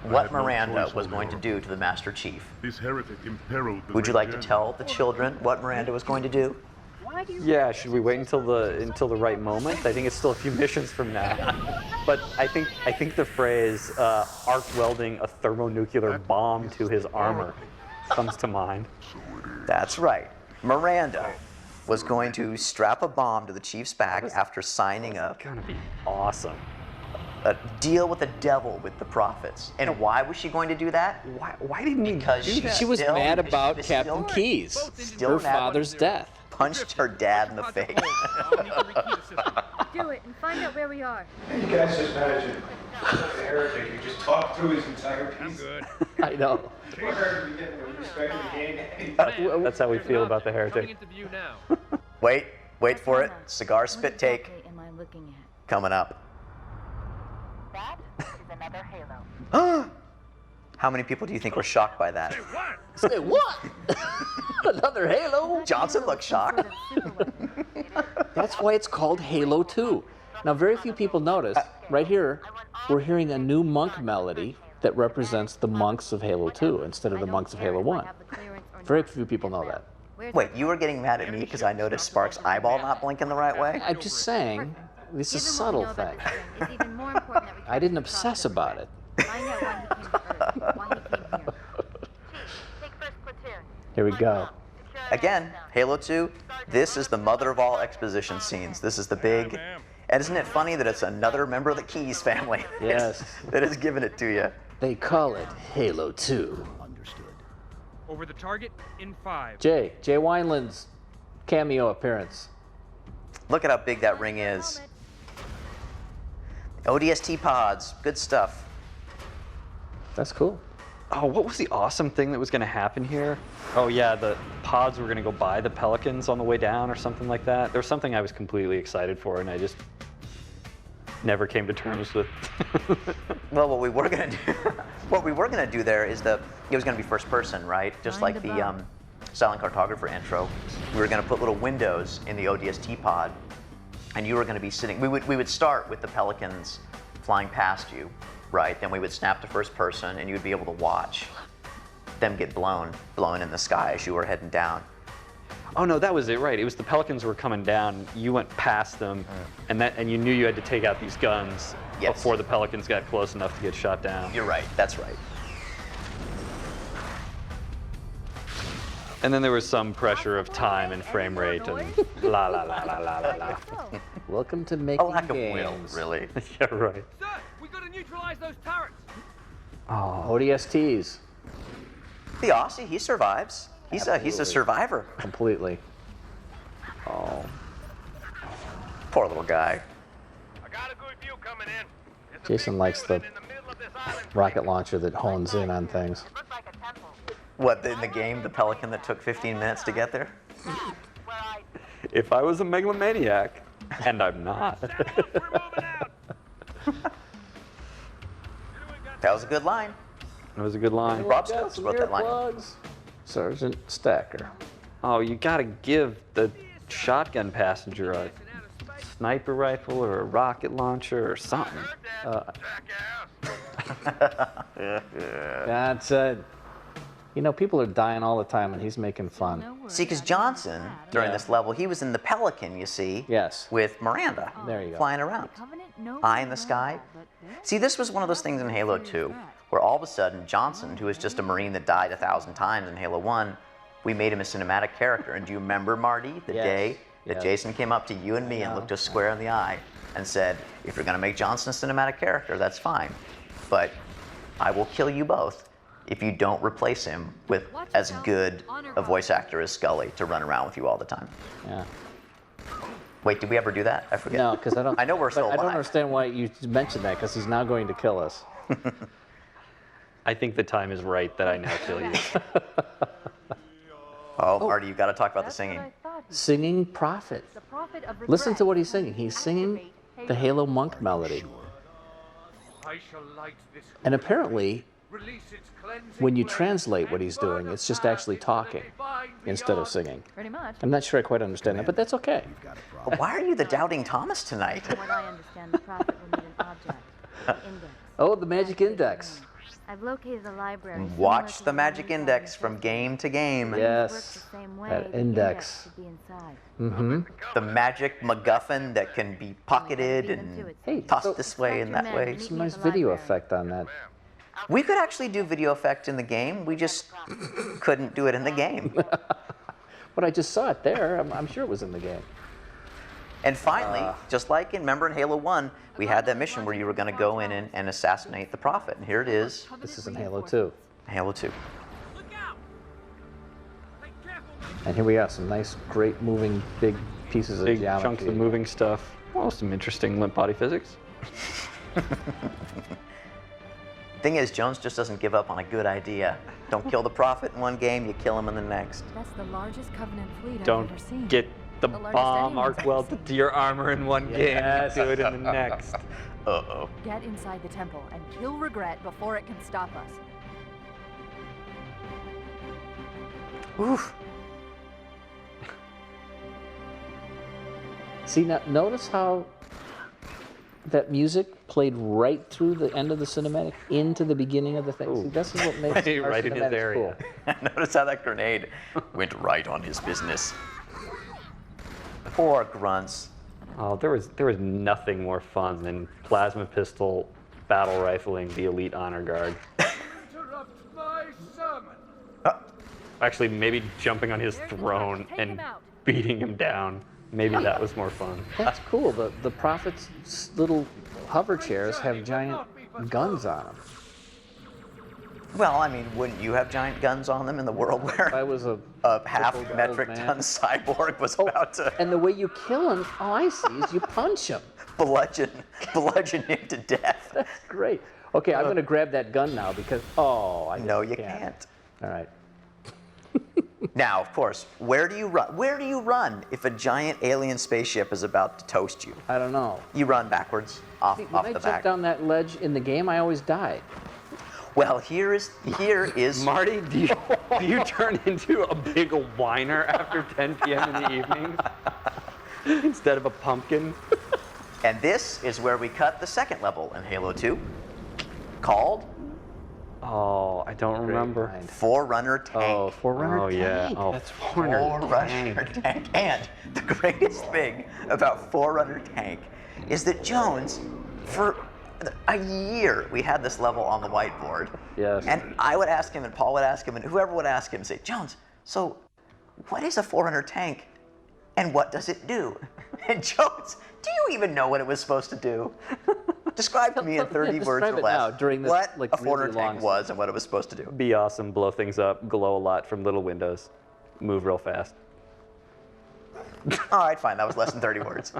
what Miranda was going to do to the Master Chief. This heretic imperiled the Would you like to great tell the children what Miranda was going to do? Yeah, should we wait until the right moment? I think it's still a few missions from now. But I think the phrase arc welding a thermonuclear bomb to his armor comes to mind. That's right. Miranda was going to strap a bomb to the Chief's back after signing a Gonna be awesome. deal with the devil with the prophets. And why was she going to do that? Why didn't he Because do that? She was Still- mad about she's Captain still- Keyes, still her mad. father's death. Punched her dad in the face. Do it and find out where we are. Gas is managing. Heretic, you just talked through his entire piece. I'm good. I know. We're hard to get the respect of the game. That's how we feel about the Coming heretic. into view now. Wait for it. Arcana. Cigar What spit take exactly am I looking at? coming up. That is another Halo. How many people do you think were shocked by that? What? Say what? Another Halo? Johnson looked shocked. That's why it's called Halo 2. Now, very few people notice. Right here, we're hearing a new monk melody that represents the monks of Halo 2 instead of the monks of Halo 1. Very few people know that. Wait, you were getting mad at me because I noticed Spark's eyeball not blinking the right way? I'm just saying, this is a subtle thing. I didn't obsess about it. Find out why he came to Earth, why he came here. Take first platoon. Here we go. Again, Halo 2, this is the mother of all exposition scenes. This is the big... And isn't it funny that it's another member of the Keys family Yes. that has given it to you? They call it Halo 2. Over the target in 5. Jay Wineland's cameo appearance. Look at how big that ring is. ODST pods, good stuff. That's cool. Oh, what was the awesome thing that was going to happen here? Oh yeah, the pods were going to go by the Pelicans on the way down or something like that. There was something I was completely excited for, and I just never came to terms with. Well, what we were gonna do, there is it was gonna be first person, right? Just like the Silent Cartographer intro. We were gonna put little windows in the ODST pod, and you were gonna be sitting. We would start with the Pelicans flying past you, right? Then we would snap to first person, and you would be able to watch them get blown in the sky as you were heading down. Oh no, that was it, right? It was the Pelicans were coming down. You went past them, and you knew you had to take out these guns before the Pelicans got close enough to get shot down. You're right. That's right. And then there was some pressure of time and frame rate and la la la la la la la. Welcome to making A lack of games. will, really. Yeah, right. Sir, we got to neutralize those turrets. Oh, ODSTs. The Aussie, he survives. He's a survivor. Completely. Oh. Poor little guy. I got a good view coming in. It's a Jason big likes the building in the middle of this island. rocket launcher that hones in on things. Looks like a temple. What, in the game, the Pelican that took 15 minutes to get there? Where I If I was a megalomaniac, and I'm not. We're moving out. That was a good line. That was a good line. Rob Stokes wrote that line. Earplugs. Sergeant Stacker. Oh, you gotta give the shotgun passenger a sniper rifle or a rocket launcher or something. That's you know, people are dying all the time and he's making fun. See, because Johnson, during this level, he was in the Pelican, you see, Yes. with Miranda There you go. flying around. Eye in the sky. See, this was one of those things in Halo 2 where all of a sudden Johnson, who was just a Marine that died 1,000 times in Halo 1, we made him a cinematic character. And do you remember, Marty, the Yes. day that Yes. Jason came up to you and me and looked us square in the eye and said, if you're going to make Johnson a cinematic character, that's fine. But I will kill you both if you don't replace him with as good a voice actor as Scully to run around with you all the time. Yeah. Wait, did we ever do that? I forget. No, because I don't. I know we're still but I don't alive. understand why you mentioned that, because he's now going to kill us. I think the time is right that I now kill you. Oh, Marty, you got to talk about the singing. Singing Prophet. Listen to what he's singing. He's singing the Halo Monk melody. I shall light this And apparently, release its cleansing when you flame, translate what he's and burn doing, a it's just path actually into the talking divine instead of beyond. singing. Pretty much. I'm not sure I quite understand that, but that's okay. Why are you the doubting Thomas tonight? From what I understand, the prophet will need an object. An index. Oh, the magic index. I've located a library. similar Watch to the one magic we saw in index the from fifth game to game. When it Yes, works the same way, that the index. should be inside. Mm-hmm. The magic MacGuffin that can be pocketed and Hey, tossed so- this way and that way. Some nice video effect on that. We could actually do video effect in the game. We just couldn't do it in the game. But I just saw it there. I'm sure it was in the game. And finally, just like remember in Halo 1, we had that mission where you were going to go in and assassinate the Prophet. And here it is, This is in Halo 2. Halo 2. Look out! Be careful, man. And here we are, some nice, great moving big pieces of Big geometry. chunks of moving stuff. Well, some interesting limp body physics. Thing is, Jones just doesn't give up on a good idea. Don't kill the Prophet in one game, you kill him in the next. That's the largest Covenant fleet I've Don't ever seen. get the largest bomb anyone's arc ever welded seen. to your armor in one Yes. game. Do it in the next. Uh-oh. Get inside the temple and kill regret before it can stop us. Oof. See, now notice how that music played right through the end of the cinematic into the beginning of the thing. See, this is what makes our Right in his cinematics area. cool. Notice how that grenade went right on his business. Poor grunts. Oh, there was nothing more fun than plasma pistol battle rifling the elite honor guard. Interrupt my sermon. Actually, maybe jumping on his throne Take and him out. beating him down. Maybe that was more fun. That's cool. The Prophet's little hover chairs have giant guns on them. Well, I mean, wouldn't you have giant guns on them in the world where I was a half crippled metric old man. ton cyborg was about to And the way you kill him, all I see is you punch him. bludgeon him to death? That's great. Okay, I'm going to grab that gun now because, I No, just you can't. All right. Now, of course, where do you run? Where do you run if a giant alien spaceship is about to toast you? I don't know. You run backwards, off See, when I the jumped back. down that ledge in the game, I always died. Well, here is Marty, do you turn into a big whiner after 10 p.m. in the evening instead of a pumpkin? and this is where we cut the second level in Halo 2, called Oh, I don't remember. Mind. Forerunner Tank. Oh, Forerunner Oh yeah. Tank. Oh, That's Forerunner Tank. And the greatest thing about Forerunner Tank is that Jones, for a year, we had this level on the whiteboard. Yes. And I would ask him, and Paul would ask him, and whoever would ask him, say, Jones, so what is a Forerunner Tank, and what does it do? And Jones, do you even know what it was supposed to do? Describe to me in 30 words or Describe it less now, during this, what like, a Forerunner really long Tank was and what it was supposed to do. Be awesome, blow things up, glow a lot from little windows, move real fast. All right, fine. That was less than 30 words.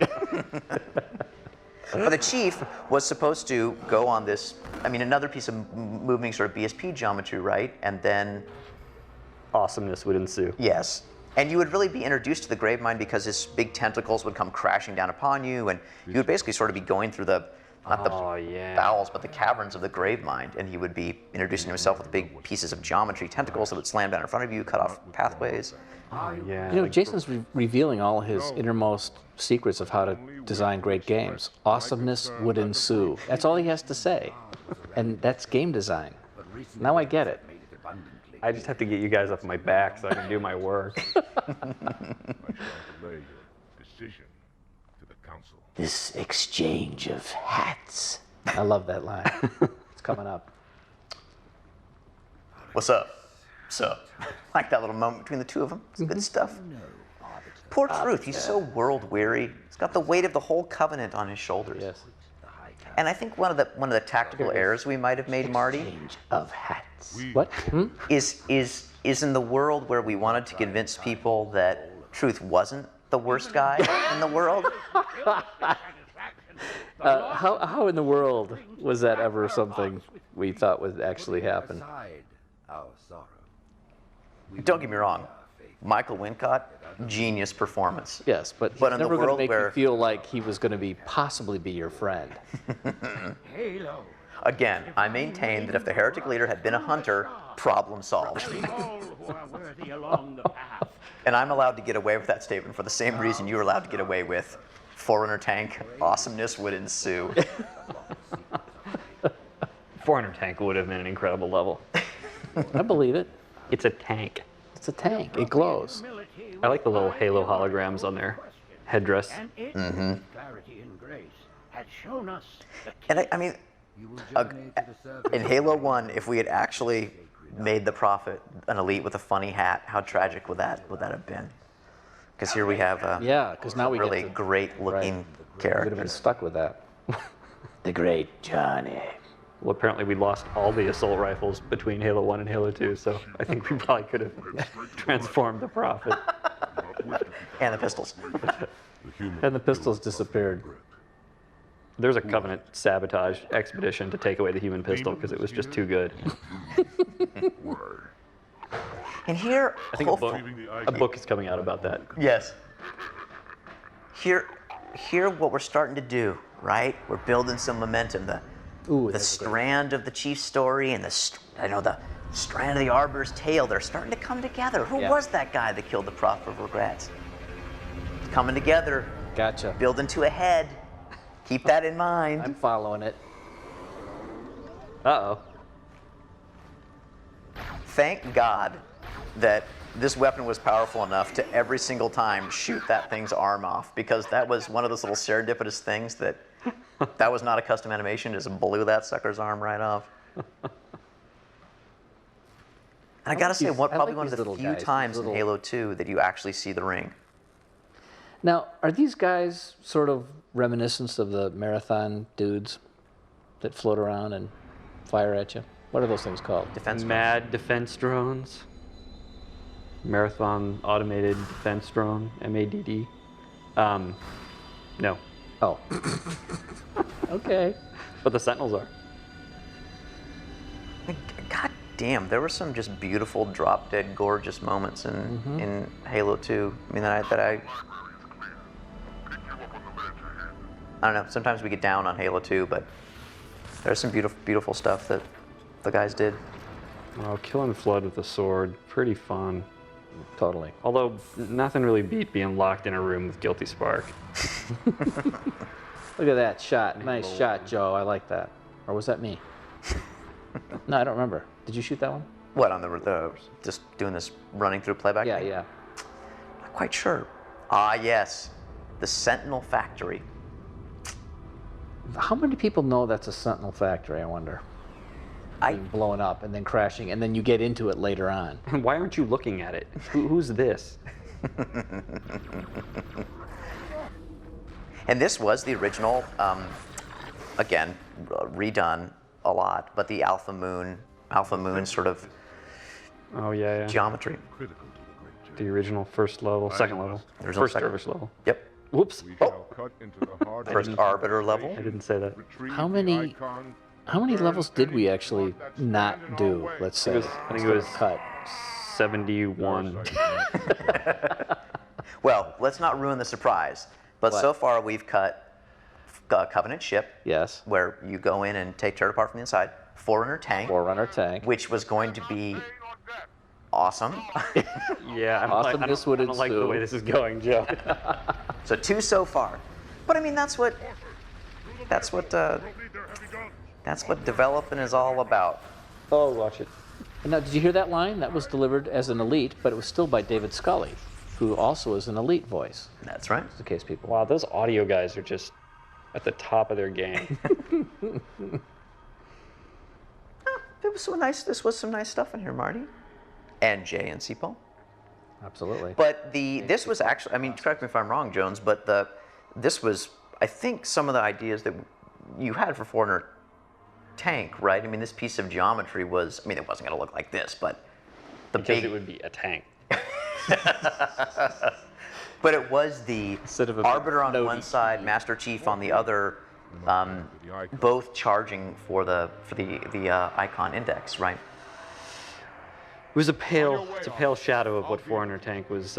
But the chief was supposed to go on this, another piece of moving sort of BSP geometry, right? And then, Awesomeness would ensue. yes. And you would really be introduced to the grave mine because his big tentacles would come crashing down upon you, and you would basically sort of be going through the, not the bowels, but the caverns of the grave mine, and he would be introducing himself with big pieces of geometry, tentacles that would slam down in front of you, cut off pathways. Oh yeah. You know, Jason's revealing all his innermost secrets of how to design great games. Awesomeness would ensue. That's all he has to say. And that's game design. Now I get it. I just have to get you guys off my back so I can do my work. I shall relay your decision to the council. This exchange of hats. I love that line. It's coming up. What's up? Like that little moment between the two of them. It's good stuff. Poor Truth, he's so world weary. He's got the weight of the whole Covenant on his shoulders. Yes. And I think one of the tactical errors we might have made, Marty, Exchange of hats. What? is in the world where we wanted to convince people that Truth wasn't the worst guy in the world. How in the world was that ever something we thought would actually happen? Aside our sorrow. Don't get me wrong, Michael Wincott, genius performance. Yes, but he's But in the never going to world make where- you feel like he was going to possibly be your friend. Halo. Again, I maintain that if the heretic leader had been a hunter, problem solved. All who are worthy along the path. And I'm allowed to get away with that statement for the same reason you were allowed to get away with Forerunner Tank, awesomeness would ensue. 400 tank would have been an incredible level. I believe it. It's a tank. It's a tank. It glows. I like the little Halo holograms on their headdress. And it, clarity and grace, had shown us the And I mean, You will journey to the surface. in Halo 1, if we had actually made the Prophet an elite with a funny hat, how tragic would that have been? Because here we have Yeah, because now we really get to, great looking we would have been characters. stuck with that. The great Johnny. Well, apparently we lost all the assault rifles between Halo 1 and Halo 2, so I think we probably could have transformed the Prophet. And the pistols. And the pistols disappeared. There's a Covenant sabotage expedition to take away the human pistol because it was just too good. And here, I think a book is coming out about that. Yes. Here, what we're starting to do, right? We're building some momentum. The strand of the chief's story and the strand of the Arbiter's tale, they're starting to come together. Who was that guy that killed the Prophet of Regrets? It's coming together. Gotcha. Building to a head. Keep that in mind. I'm following it. Uh-oh. Thank God that this weapon was powerful enough to every single time shoot that thing's arm off, because that was one of those little serendipitous things that was not a custom animation, just blew that sucker's arm right off. And I gotta say, probably one of the few times in Halo 2 that you actually see the ring. Now, are these guys sort of reminiscent of the marathon dudes that float around and fire at you? What are those things called? Mad defense drones. Marathon automated defense drone, MADD. No. Oh. Okay. But the Sentinels are. God damn, there were some just beautiful, drop-dead, gorgeous moments in Halo 2. I mean, I don't know, sometimes we get down on Halo 2, but there's some beautiful, beautiful stuff that the guys did. Well, killing Flood with a sword, pretty fun. Totally. Although, nothing really beat being locked in a room with Guilty Spark. Look at that shot. Nice shot, Joe. I like that. Or was that me? No, I don't remember. Did you shoot that one? What, on the just doing this running through playback? Yeah, thing? yeah. Not quite sure. Ah, yes. The Sentinel Factory. How many people know that's a Sentinel factory, I wonder? Being blown up and then crashing, and then you get into it later on. Why aren't you looking at it? Who's this? And this was the original, again, redone a lot, but the Alpha Moon sort of geometry. The original first level, second level, first service level. Yep. Whoops. First Arbiter level. I didn't say that. How many levels did we actually not do, let's say? I think it was cut. 71. Well, let's not ruin the surprise. But so far we've cut Covenant ship. Yes. Where you go in and take turret apart from the inside. Forerunner tank. Forerunner tank. Which was going to be awesome. Yeah, I don't like the way this is going, Joe. So 2 so far. But I mean, that's what developing is all about. Oh, watch it. And now, did you hear that line? That was delivered as an elite, but it was still by David Scully, who also is an elite voice. That's right. Just in case people. Wow, those audio guys are just at the top of their game. This was some nice stuff in here, Marty. And Jay and Cipo. Absolutely. But this was actually, I mean, correct me if I'm wrong, Jones, but this was, I think, some of the ideas that you had for Forerunner tank, right? I mean, this piece of geometry was, I mean, it wasn't going to look like this, but it would be a tank. But it was the Arbiter on one side, Master Chief on the other, both charging for the icon index, right? It was a pale shadow of what Forerunner tank was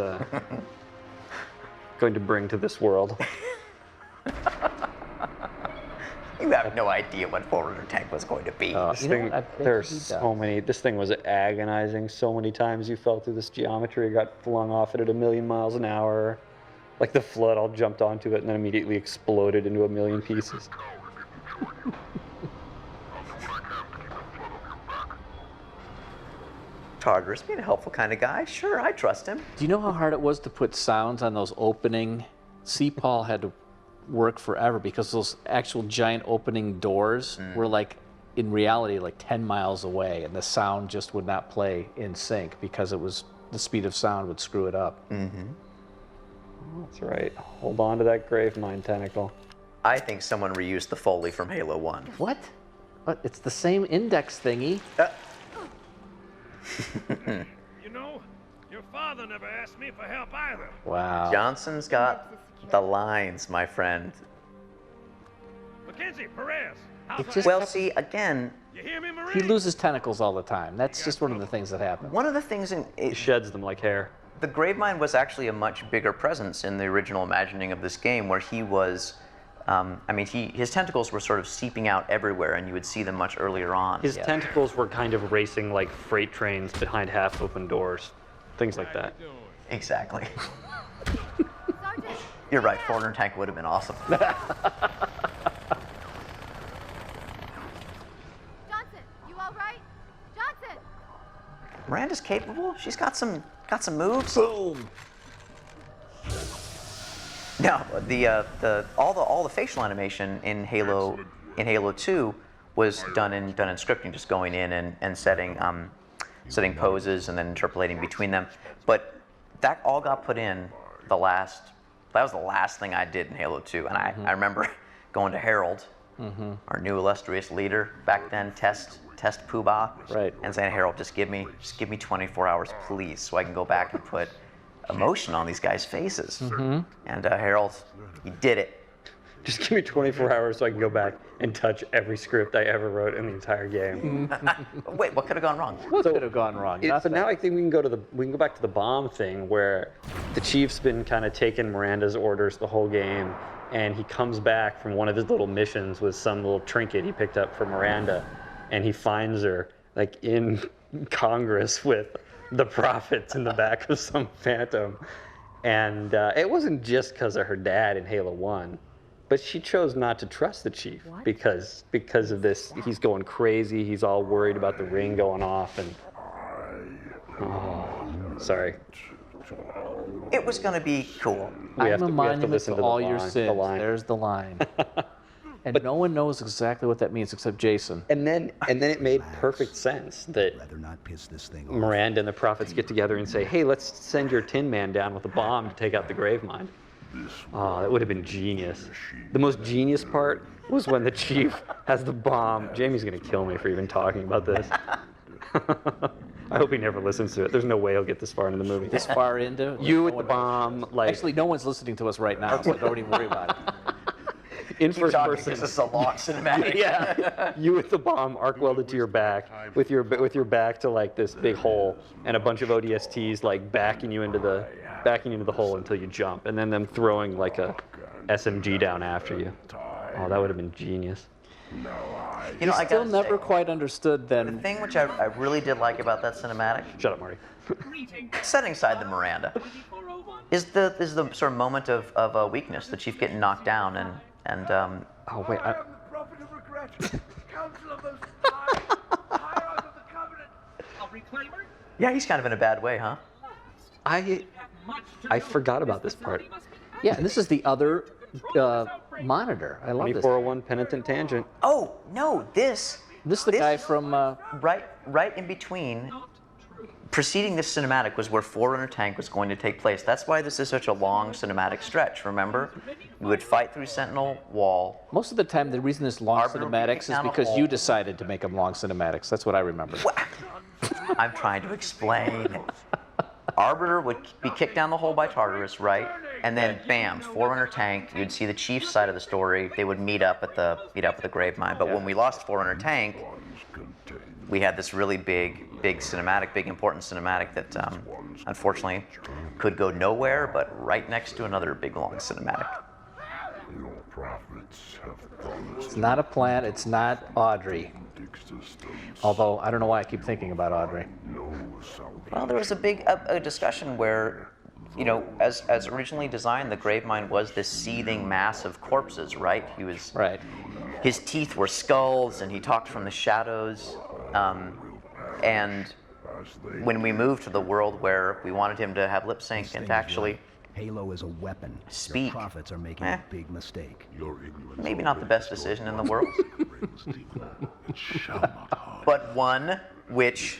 going to bring to this world. You have no idea what Forerunner tank was going to be. This thing was agonizing so many times you fell through this geometry, got flung off it at 1,000,000 miles an hour. Like the Flood all jumped onto it and then immediately exploded into 1,000,000 pieces. Tartarus being a helpful kind of guy. Sure, I trust him. Do you know how hard it was to put sounds on those opening? C-Paul had to work forever because those actual giant opening doors were like, in reality, like 10 miles away, and the sound just would not play in sync because the speed of sound would screw it up. Mm-hmm. That's right. Hold on to that grave mine tentacle. I think someone reused the Foley from Halo 1. What? But it's the same index thingy. You know, your father never asked me for help either. Wow. Johnson's got the lines, my friend. Mackenzie, Perez. It just Well, see, again, You hear me, Marie? he loses tentacles all the time. That's just one of the things that happen. one of the things in He sheds them like hair. the Gravemind was actually a much bigger presence in the original imagining of this game, where he was. His tentacles were sort of seeping out everywhere, and you would see them much earlier on. His tentacles were kind of racing like freight trains behind half-open doors, things like that. Exactly. You're right. Foreigner Tank would have been awesome. Johnson, you all right? Johnson! Miranda's capable. She's got some moves. Boom. Now, all the facial animation in Halo 2 was done in scripting, just going in and setting poses and then interpolating between them. But that all got put in that was the last thing I did in Halo 2, and I remember going to Harold, our new illustrious leader back then, test Poobah, right, and saying, Harold, just give me 24 hours, please, so I can go back and put emotion on these guys' faces. And Harold, he did it. Just give me 24 hours so I can go back and touch every script I ever wrote in the entire game. Wait, what could have gone wrong? What could have gone wrong? But now I think we can go back to the bomb thing, where the chief's been kind of taking Miranda's orders the whole game, and he comes back from one of his little missions with some little trinket he picked up for Miranda, and he finds her like in Congress with the prophets in the back of some Phantom. And it wasn't just because of her dad in Halo 1, but she chose not to trust the chief because of this. He's going crazy. He's all worried about the ring going off. And sorry. It was going to be cool. I'm a monument to all your sins. The line. There's the line. And no one knows exactly what that means except Jason. And then it made perfect sense that Miranda and the prophets get together and say, hey, let's send your Tin Man down with a bomb to take out the Gravemind. Oh, that would have been genius. The most genius part was when the chief has the bomb. Jamie's going to kill me for even talking about this. I hope he never listens to it. There's no way he'll get this far into the movie. This far into? You with the bomb. Actually, no one's listening to us right now, so don't even worry about it. In first person. This is a long cinematic. Yeah. You with the bomb arc welded to your back, with your back to like this big hole, and a bunch of ODSTs like backing you into the hole until you jump, and then them throwing like a SMG down after you. Oh, that would have been genius. You know, I still never quite understood The then. thing which I really did like about that cinematic, Shut up, Marty. setting aside the Miranda, is the sort of moment of weakness, the chief getting knocked down and Oh wait. Yeah, he's kind of in a bad way, huh? I forgot about this part. Yeah, and this is the other monitor. I love this. 401 Penitent Tangent. Oh no, this is the guy from right in between. Preceding this cinematic was where Forerunner Tank was going to take place. That's why this is such a long cinematic stretch, remember? We would fight through Sentinel Wall. Most of the time, the reason it's long Arbiter would be cinematics kicked is down a because hole. you decided to make them long cinematics. That's what I remember. I'm trying to explain. Arbiter would be kicked down the hole by Tartarus, right? And then, bam, Forerunner Tank. You'd see the Chief's side of the story. They would meet up at the Gravemind. But when we lost Forerunner Tank, we had this really big cinematic, big important cinematic that unfortunately could go nowhere, but right next to another big long cinematic. It's not a plant. It's not Audrey. Although I don't know why I keep thinking about Audrey. Well, there was a big discussion where, you know, as originally designed, the Gravemind was this seething mass of corpses, right? He was right. His teeth were skulls, and he talked from the shadows. And when we moved to the world where we wanted him to have lip sync and to actually Halo is a weapon. speak, Your prophets are making a big mistake. maybe not the best decision in the world, but one which,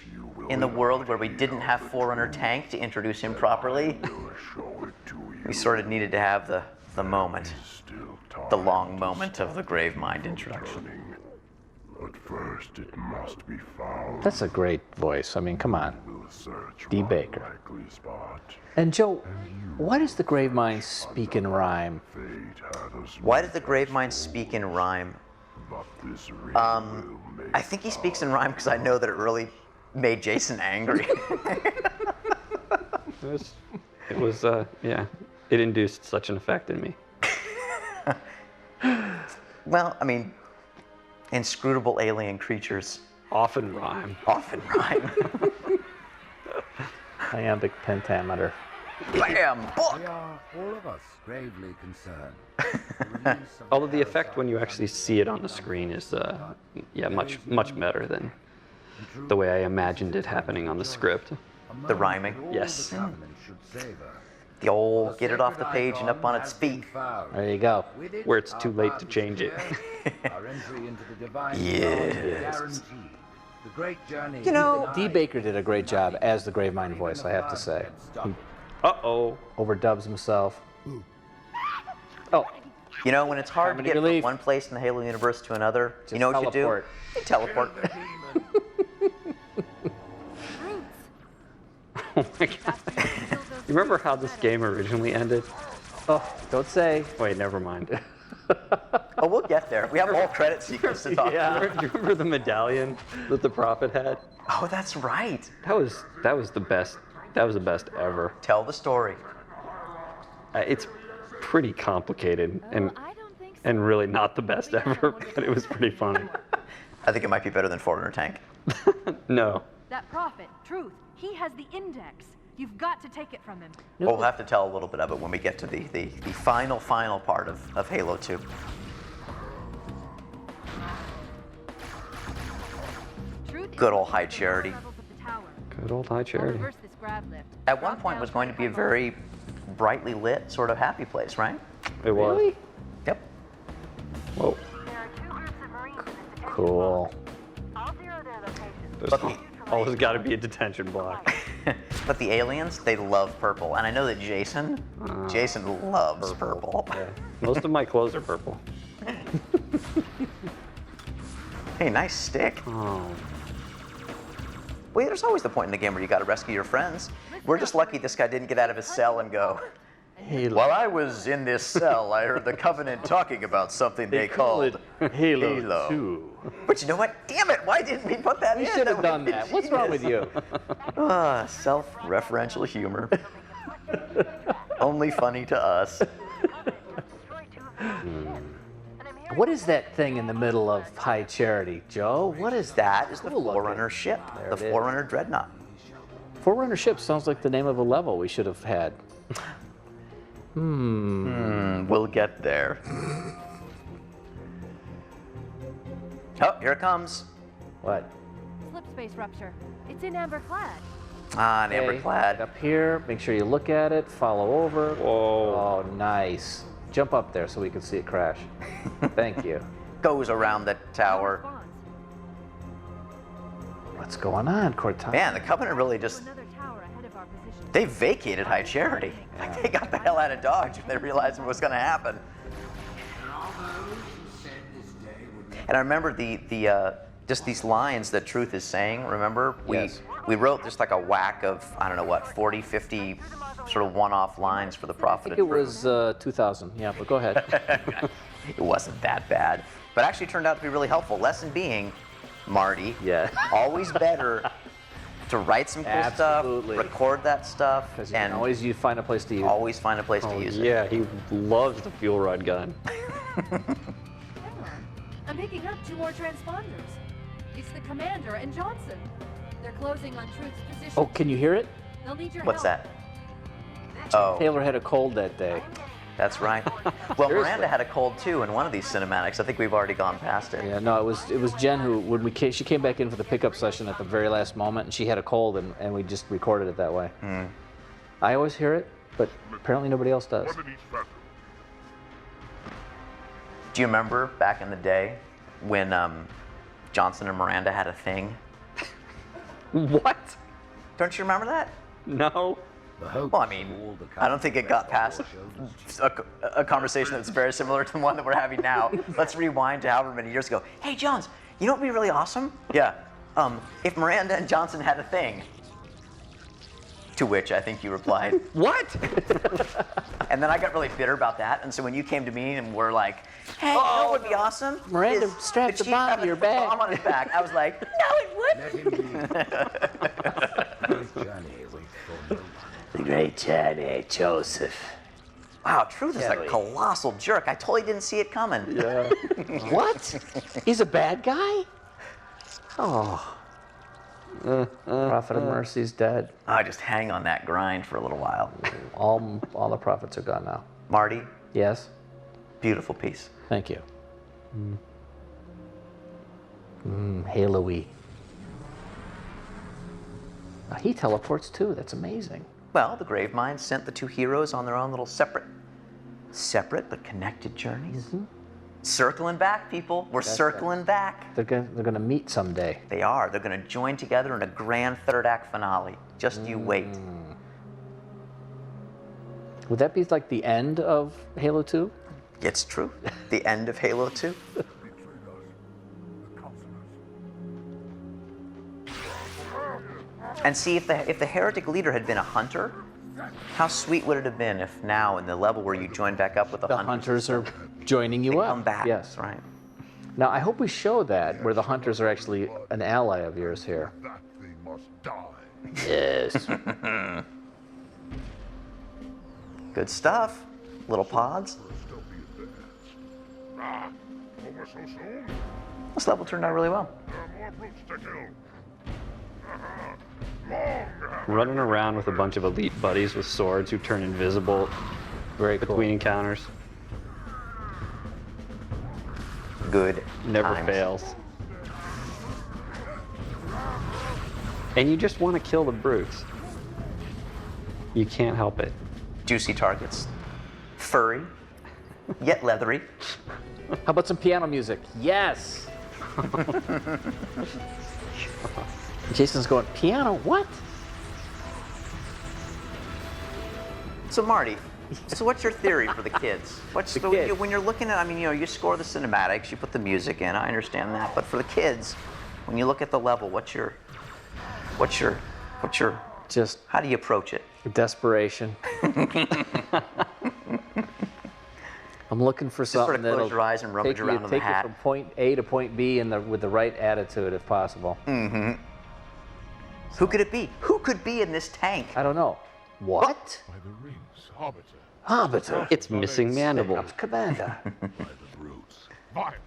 in the world where we didn't have Forerunner Tank to introduce him properly, we sort of needed to have the moment, the long moment of the Gravemind introduction. But first it must be found. That's a great voice. I mean, come on. D. Baker. Spot. And Joe, why does the Gravemind speak in rhyme? Why did the Gravemind speak in rhyme? But this ring will make I think he speaks in rhyme because I know that it really made Jason angry. It was, yeah, it induced such an effect in me. Well, I mean, inscrutable alien creatures Often rhyme. often rhyme. Iambic pentameter. Bam! Book! We are, all of us, gravely concerned. The release of Although the Hell's effect when you actually see it on the screen is, yeah, much better than the way I imagined it happening on the script. The rhyming. Yes. The Covenant should savor. The old get it off the page and up on its feet. There you go. With it, Where it's too our late to path is change it. clear. Our entry into the divine Yes. world is guaranteed. The great journey You know, is Dee Baker did a great job as the Gravemind voice, I have to say. He Uh-oh. overdubs himself. Oh, You know, when it's hard to Comedy get from relief. one place in the Halo universe to another, you know what teleport. you do? You teleport. Oh my god. You remember how this game originally ended? oh, don't say. Wait, never mind. Oh, we'll get there. We have a whole credit sequence to talk about. Do you remember the medallion that the prophet had? Oh, that's right. That was the best. That was the best ever. Tell the story. It's pretty complicated and really not the best ever, but it was pretty funny. I think it might be better than Forerunner Tank. No. That prophet, Truth, he has the index. You've got to take it from him. Well, we'll have to tell a little bit of it when we get to the final part of Halo 2. Good old High Charity. Good old High Charity. At one point was going to be a very brightly lit, sort of happy place, right? It was. Really? Yep. Whoa. Cool. There's always got to be a detention block. But the aliens, they love purple. And I know that Jason loves purple. Yeah. Most of my clothes are purple. Hey, nice stick. Oh. Well, there's always the point in the game where you got to rescue your friends. We're just lucky this guy didn't get out of his cell and go, while I was in this cell, I heard the Covenant talking about something they called Halo 2. But you know what? Damn it! Why didn't we put that in? We should have done that. What's wrong with you? Self-referential humor. Only funny to us. What is that thing in the middle of High Charity, Joe? What is that? That is the Forerunner ship, the it is. Forerunner Dreadnought. Forerunner ship sounds like the name of a level we should have had. We'll get there. Oh, here it comes. What? Slip space rupture. It's in amber clad. Ah, an Okay, amberclad. up here, make sure you look at it, follow over. Whoa. Oh, nice. Jump up there so we can see it crash. Thank you. Goes around the tower. What's going on, Cortana? Man, the Covenant really just... They vacated High Charity. Like, they got the hell out of Dodge when they realized what was going to happen. And I remember the just these lines that Truth is saying, remember? We wrote just like a whack of, I don't know what, 40, 50 sort of one-off lines for the Prophet. I think it was 2000. Yeah, but go ahead. It wasn't that bad. But actually turned out to be really helpful. Lesson being, Marty, always better to write some cool Absolutely. stuff, record that stuff, Because you and can always find a place to use it. always find a place to use it. Yeah, he loves the fuel rod gun. I'm picking up 2 more transponders. It's the Commander and Johnson. They're closing on Truth's position. Oh, can you hear it? They'll need your What's help. that? Oh, Taylor had a cold that day. that's right. Well, Miranda had a cold too in one of these cinematics. I think we've already gone past it. Yeah, no, it was Jen who, when she came back in for the pickup session at the very last moment, and she had a cold, and we just recorded it that way. I always hear it, but apparently nobody else does. Do you remember back in the day when Johnson and Miranda had a thing? What? Don't you remember that? No. Well, I mean, I don't think it got past a conversation that's very similar to the one that we're having now. Let's rewind to however many years ago. Hey, Jones, you know what would be really awesome? Yeah. If Miranda and Johnson had a thing. To which I think you replied, What? and then I got really bitter about that. And so when you came to me and were like, hey, you know what would be awesome? Miranda, Is strap the chief bomb to having your a back. bomb on his back. I was like, no, it wouldn't. Let him be. His journey waits for no one. The great Johnny Joseph. Wow, Truth is a Kelly. colossal jerk. I totally didn't see it coming. Yeah. What? He's a bad guy? Oh. Prophet of Mercy's dead. I just hang on that grind for a little while. All the prophets are gone now. Marty, Yes? beautiful piece. Thank you. Halo-y. He teleports too. That's amazing. Well, the Gravemind sent the two heroes on their own little separate but connected journeys. Circling back, people. We're circling back. They're gonna meet someday. They are. They're going to join together in a grand third act finale. Just you wait. Would that be like the end of Halo 2? It's true. The end of Halo 2. And see, if the heretic leader had been a hunter, how sweet would it have been if now in the level where you join back up with the Hunters are joining you they up. come back. Yes. Right. Now I hope we show that where the hunters are actually an ally of yours here. That thing must die. Yes. Good stuff. Little pods. Still be there. Over so soon? This level turned out really well. There are more brutes to kill. Running around with a bunch of elite buddies with swords who turn invisible Very cool. between encounters. Good. Never times. fails. And you just want to kill the brutes. You can't help it. Juicy targets. Furry. Yet leathery. How about some piano music? Yes. Jason's going, piano? What? So Marty, so what's your theory for the kids? What's The kids. when you're looking at? I mean, you score the cinematics, you put the music in. I understand that, but for the kids, when you look at the level, what's your? Just How do you approach it? desperation. I'm looking for sort something of close that'll your eyes and rummage take around you, in the take hat. you from point A to point B with the right attitude, if possible. Mm-hmm. Who could it be? Who could be in this tank? I don't know. What? By the rings, Hobbiter. Arbiter. It's missing mandible. Commander. By the brutes. Violence.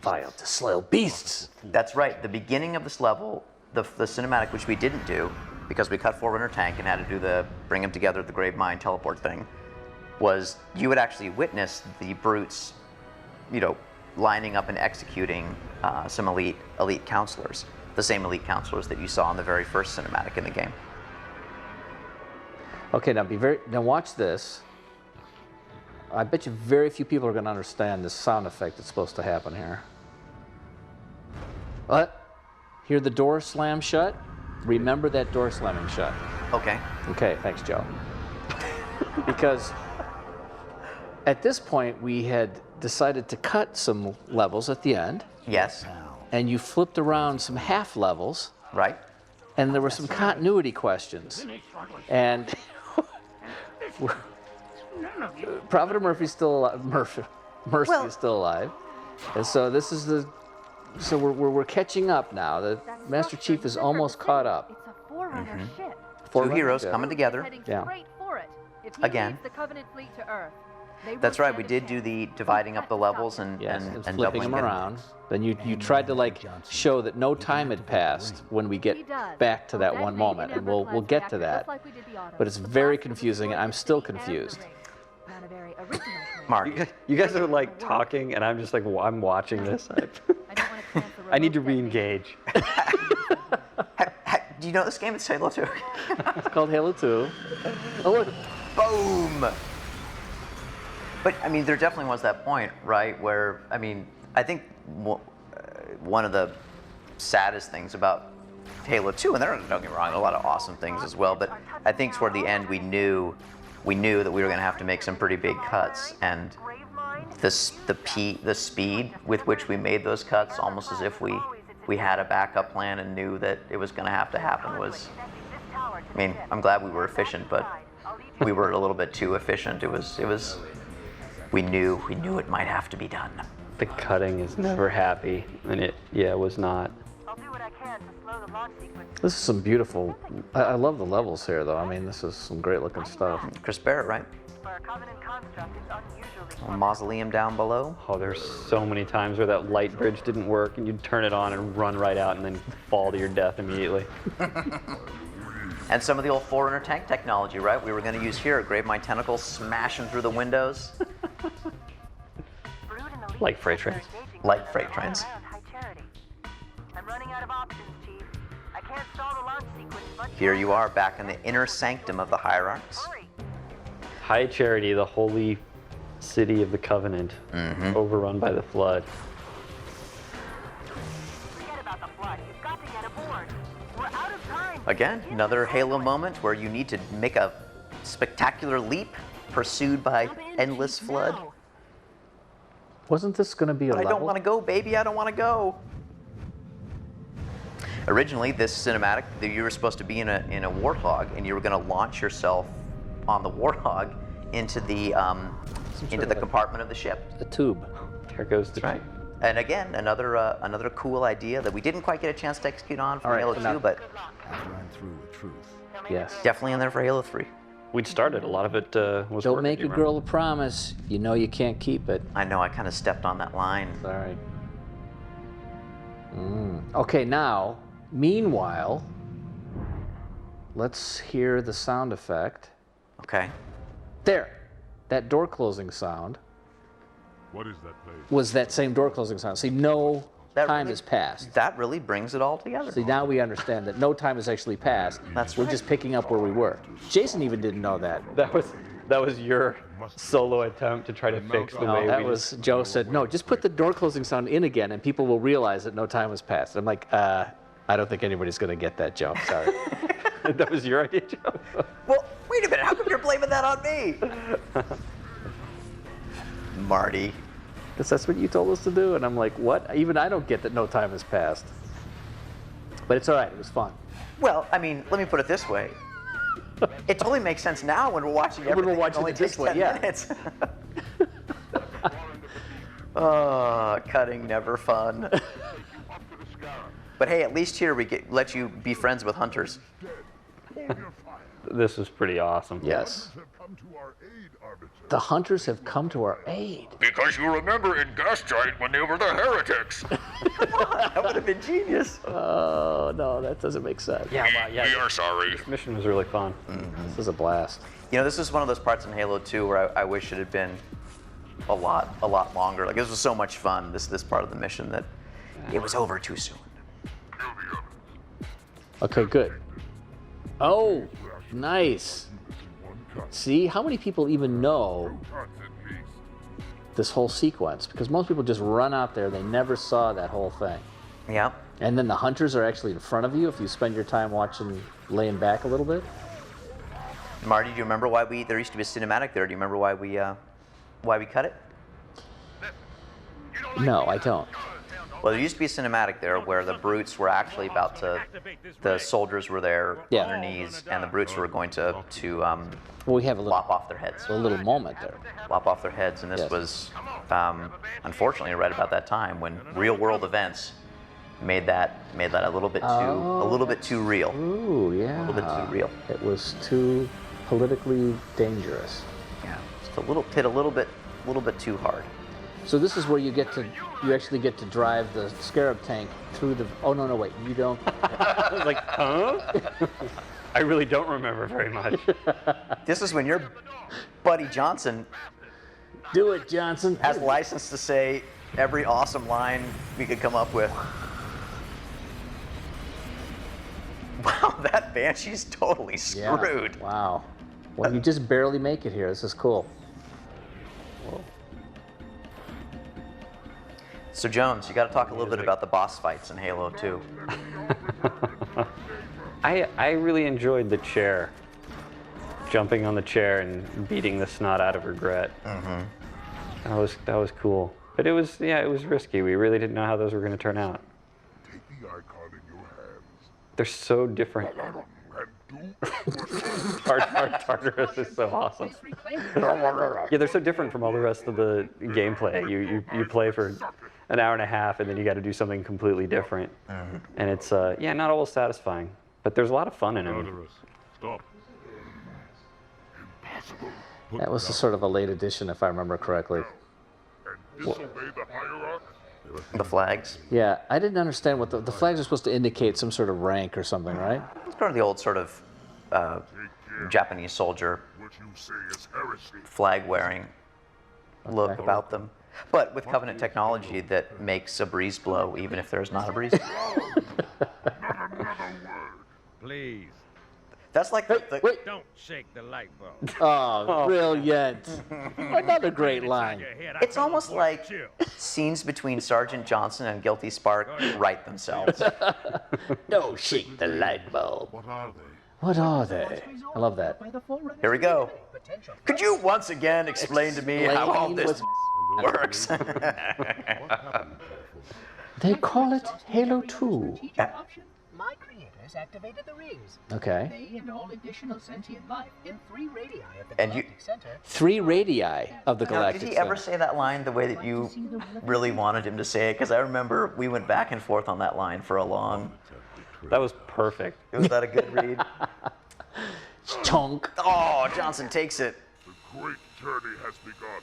Vile to slay beasts. That's right. The beginning of this level, the cinematic, which we didn't do because we cut Forerunner tank and had to do the bring them together at the Gravemind teleport thing, was you would actually witness the brutes, lining up and executing some elite counselors, the same elite counselors that you saw in the very first cinematic in the game. Okay, now watch this. I bet you very few people are going to understand this sound effect that's supposed to happen here. What? Hear the door slam shut? Remember that door slamming shut. Okay. Okay, thanks, Joe. Because at this point, we had decided to cut some levels at the end, Yes. and you flipped around some half levels, Right. and there were some continuity questions. And Prophet of Murphy's still alive. Mercy is still alive. And so this is so we're catching up now. The Master Chief is almost caught up. It's a Forerunner ship. Two heroes coming together. Heading Yeah. straight for it. If he Again. leads the Covenant fleet to Earth, they That's will right. We stand a did do chance. the dividing up the levels and Yes, and, and and flipping doubling them around. Then you tried to show that no time had passed when we get He does. back to that We'll one detonate moment, an and we'll Ember-class get to reactor that. just like we did the Autumn. But it's The very blast will confusing, destroy and I'm the still city and the confused. ring. Not a very original plan. Marty. You guys are like talking, and I'm just like, I'm watching this. I don't want to transfer I need to remote re-engage. Do you know this game? It's Halo 2. It's called Halo 2. Oh, look. Boom! But, I mean, there definitely was that point, right, where, I mean, I think one of the saddest things about Halo 2, and don't get me wrong, there are a lot of awesome things as well, but I think toward the end we knew that we were going to have to make some pretty big cuts, and the speed with which we made those cuts, almost as if we had a backup plan and knew that it was going to have to happen, was I mean, I'm glad we were efficient, but we were a little bit too efficient. We knew it might have to be done. The cutting is never happy, and it was not. I'll do what I can to slow the launch sequence. This is some beautiful. I love the levels here, though. I mean, this is some great looking stuff. Chris Barrett, right? For a Covenant construct, it's unusually A mausoleum down below. Oh, there's so many times where that light bridge didn't work, and you'd turn it on and run right out, and then fall to your death immediately. And some of the old Forerunner tank technology, right? We were going to use here. Grave my tentacles, smashing through the windows. Like freight trains. Like freight trains. I'm running out of options, Chief. I can't stall the launch sequence much. Here you are, back in the inner sanctum of the Hierarchs. High Charity, the holy city of the Covenant, overrun by the flood. Forget about the flood. You've got to get aboard. We're out of time. Again, another Halo moment where you need to make a spectacular leap pursued by endless flood. Wasn't this going to be a But I level? don't want to go, baby. I don't want to go. Originally, this cinematic, you were supposed to be in a Warthog, and you were going to launch yourself on the Warthog into the compartment of the ship. The tube. There goes the right. And again, another cool idea that we didn't quite get a chance to execute on for Halo 2, but After I'm through with truth. Yes. definitely in there for Halo 3. We'd started. A lot of it was Don't working, make you a remember? girl a promise. You know you can't keep it. I know I kind of stepped on that line. Sorry. Okay, now, meanwhile, let's hear the sound effect. Okay. There. That door closing sound What is that place? was that same door closing sound. See, no time has passed. That really brings it all together. See, now we understand that no time has actually passed. We're just picking up where we were. Jason even didn't know that. That was your solo attempt to try to fix the way No, that we was Joe said, no, just put the door closing sound in again and people will realize that no time has passed. I'm like, I don't think anybody's going to get that, Joe. Sorry. That was your idea, Joe? Well, wait a minute. How come you're blaming that on me? Marty. Because that's what you told us to do. And I'm like, what? Even I don't get that no time has passed. But it's all right. It was fun. Well, I mean, let me put it this way. It totally makes sense now when we're watching everything. When we're watching only it this takes way, 10 yeah. minutes. Oh, cutting never fun. But hey, at least here we let you be friends with hunters. This was pretty awesome. Yes. The hunters have come to our aid. Because you remember in Gas Giant when they were the heretics. That would have been genius. Oh, no, that doesn't make sense. Yeah, well, yeah. We are sorry. This mission was really fun. This is a blast. You know, this is one of those parts in Halo 2 where I wish it had been a lot longer. Like, this was so much fun, this part of the mission, that it was over too soon. Okay, good. Oh, nice. See, how many people even know this whole sequence? Because most people just run out there. They never saw that whole thing. Yeah. And then the hunters are actually in front of you if you spend your time watching, laying back a little bit. Marty, do you remember why there used to be a cinematic there? Do you remember why we cut it? No, I don't. Well, there used to be a cinematic there where the brutes were actually about to, the soldiers were there on their knees, and the brutes were going to well, we have a little, lop off their heads. A little moment there. Lop off their heads, and this was, unfortunately, right about that time when real-world events made that a little bit too real. Ooh, yeah. A little bit too real. It was too politically dangerous. Yeah, just a little bit too hard. So this is where you actually get to drive the Scarab tank through the. Oh no, wait, you don't. I was like, huh? I really don't remember very much. This is when your buddy Johnson. Do it, Johnson. Has license to say every awesome line we could come up with. Wow, that Banshee's totally screwed. Yeah, wow. Well, you just barely make it here. This is cool. Whoa. So Jones, you got to talk a little bit about the boss fights in Halo 2. I really enjoyed the chair. Jumping on the chair and beating the snot out of regret. That was cool. But it was risky. We really didn't know how those were going to turn out. Take the icon in your hands. They're so different. Tartarus is so awesome. Yeah, they're so different from all the rest of the gameplay. You play for an hour and a half, and then you got to do something completely different. And it's, yeah, not always satisfying. But there's a lot of fun in it. Stop. That was a sort of a late addition, if I remember correctly. Disobey the hierarch? The flags. Yeah, I didn't understand what the flags are supposed to indicate some sort of rank or something, right? It's part of the old sort of Japanese soldier What you say is heresy. flag-wearing look about them. But with Covenant technology that makes a breeze blow even if there's not a breeze. Please, That's like the Wait. don't shake the light bulb. Oh, brilliant. Another great line. It's almost like scenes between Sergeant Johnson and Guilty Spark write themselves. Don't shake the light bulb. What are they? What are they? I love that. Here we go. Could you once again explain to me how all this works? They call it Halo 2. My creators activated the rings. Okay. They and all additional sentient life in 3 radii of the And galactic center. 3 radii of the Now, galactic did he ever center. say that line the way that you really wanted him to say it? Because I remember we went back and forth on that line for a long. That was perfect. Was that a good read? Chunk. Oh, Johnson takes it. The great journey has begun,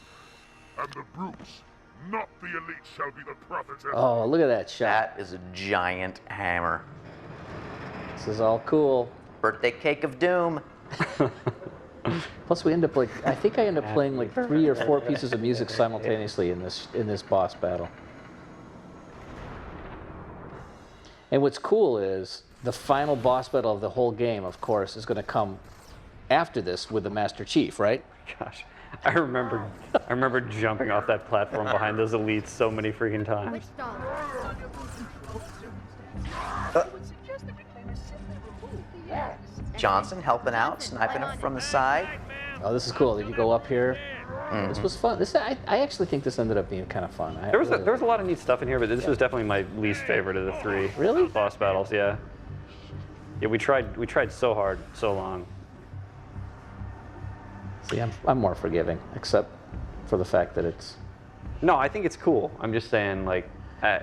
and the brutes, not the elite, shall be the prophets. Oh, look at that shot. That is a giant hammer. This is all cool. Birthday cake of doom. Plus, we end up like I think I end up playing like 3 or 4 pieces of music simultaneously in this boss battle. And what's cool is the final boss battle of the whole game, of course, is going to come after this with the Master Chief, right? Gosh, I remember jumping off that platform behind those elites so many freaking times. Johnson helping out, sniping him from the side. Oh, this is cool. Did you go up here? This was fun. This I actually think this ended up being kind of fun. There was a lot of neat stuff in here, but this was definitely my least favorite of the 3 Really? boss battles. Yeah. Yeah, we tried so hard, so long. See, I'm more forgiving, except for the fact that it's. No, I think it's cool. I'm just saying, like.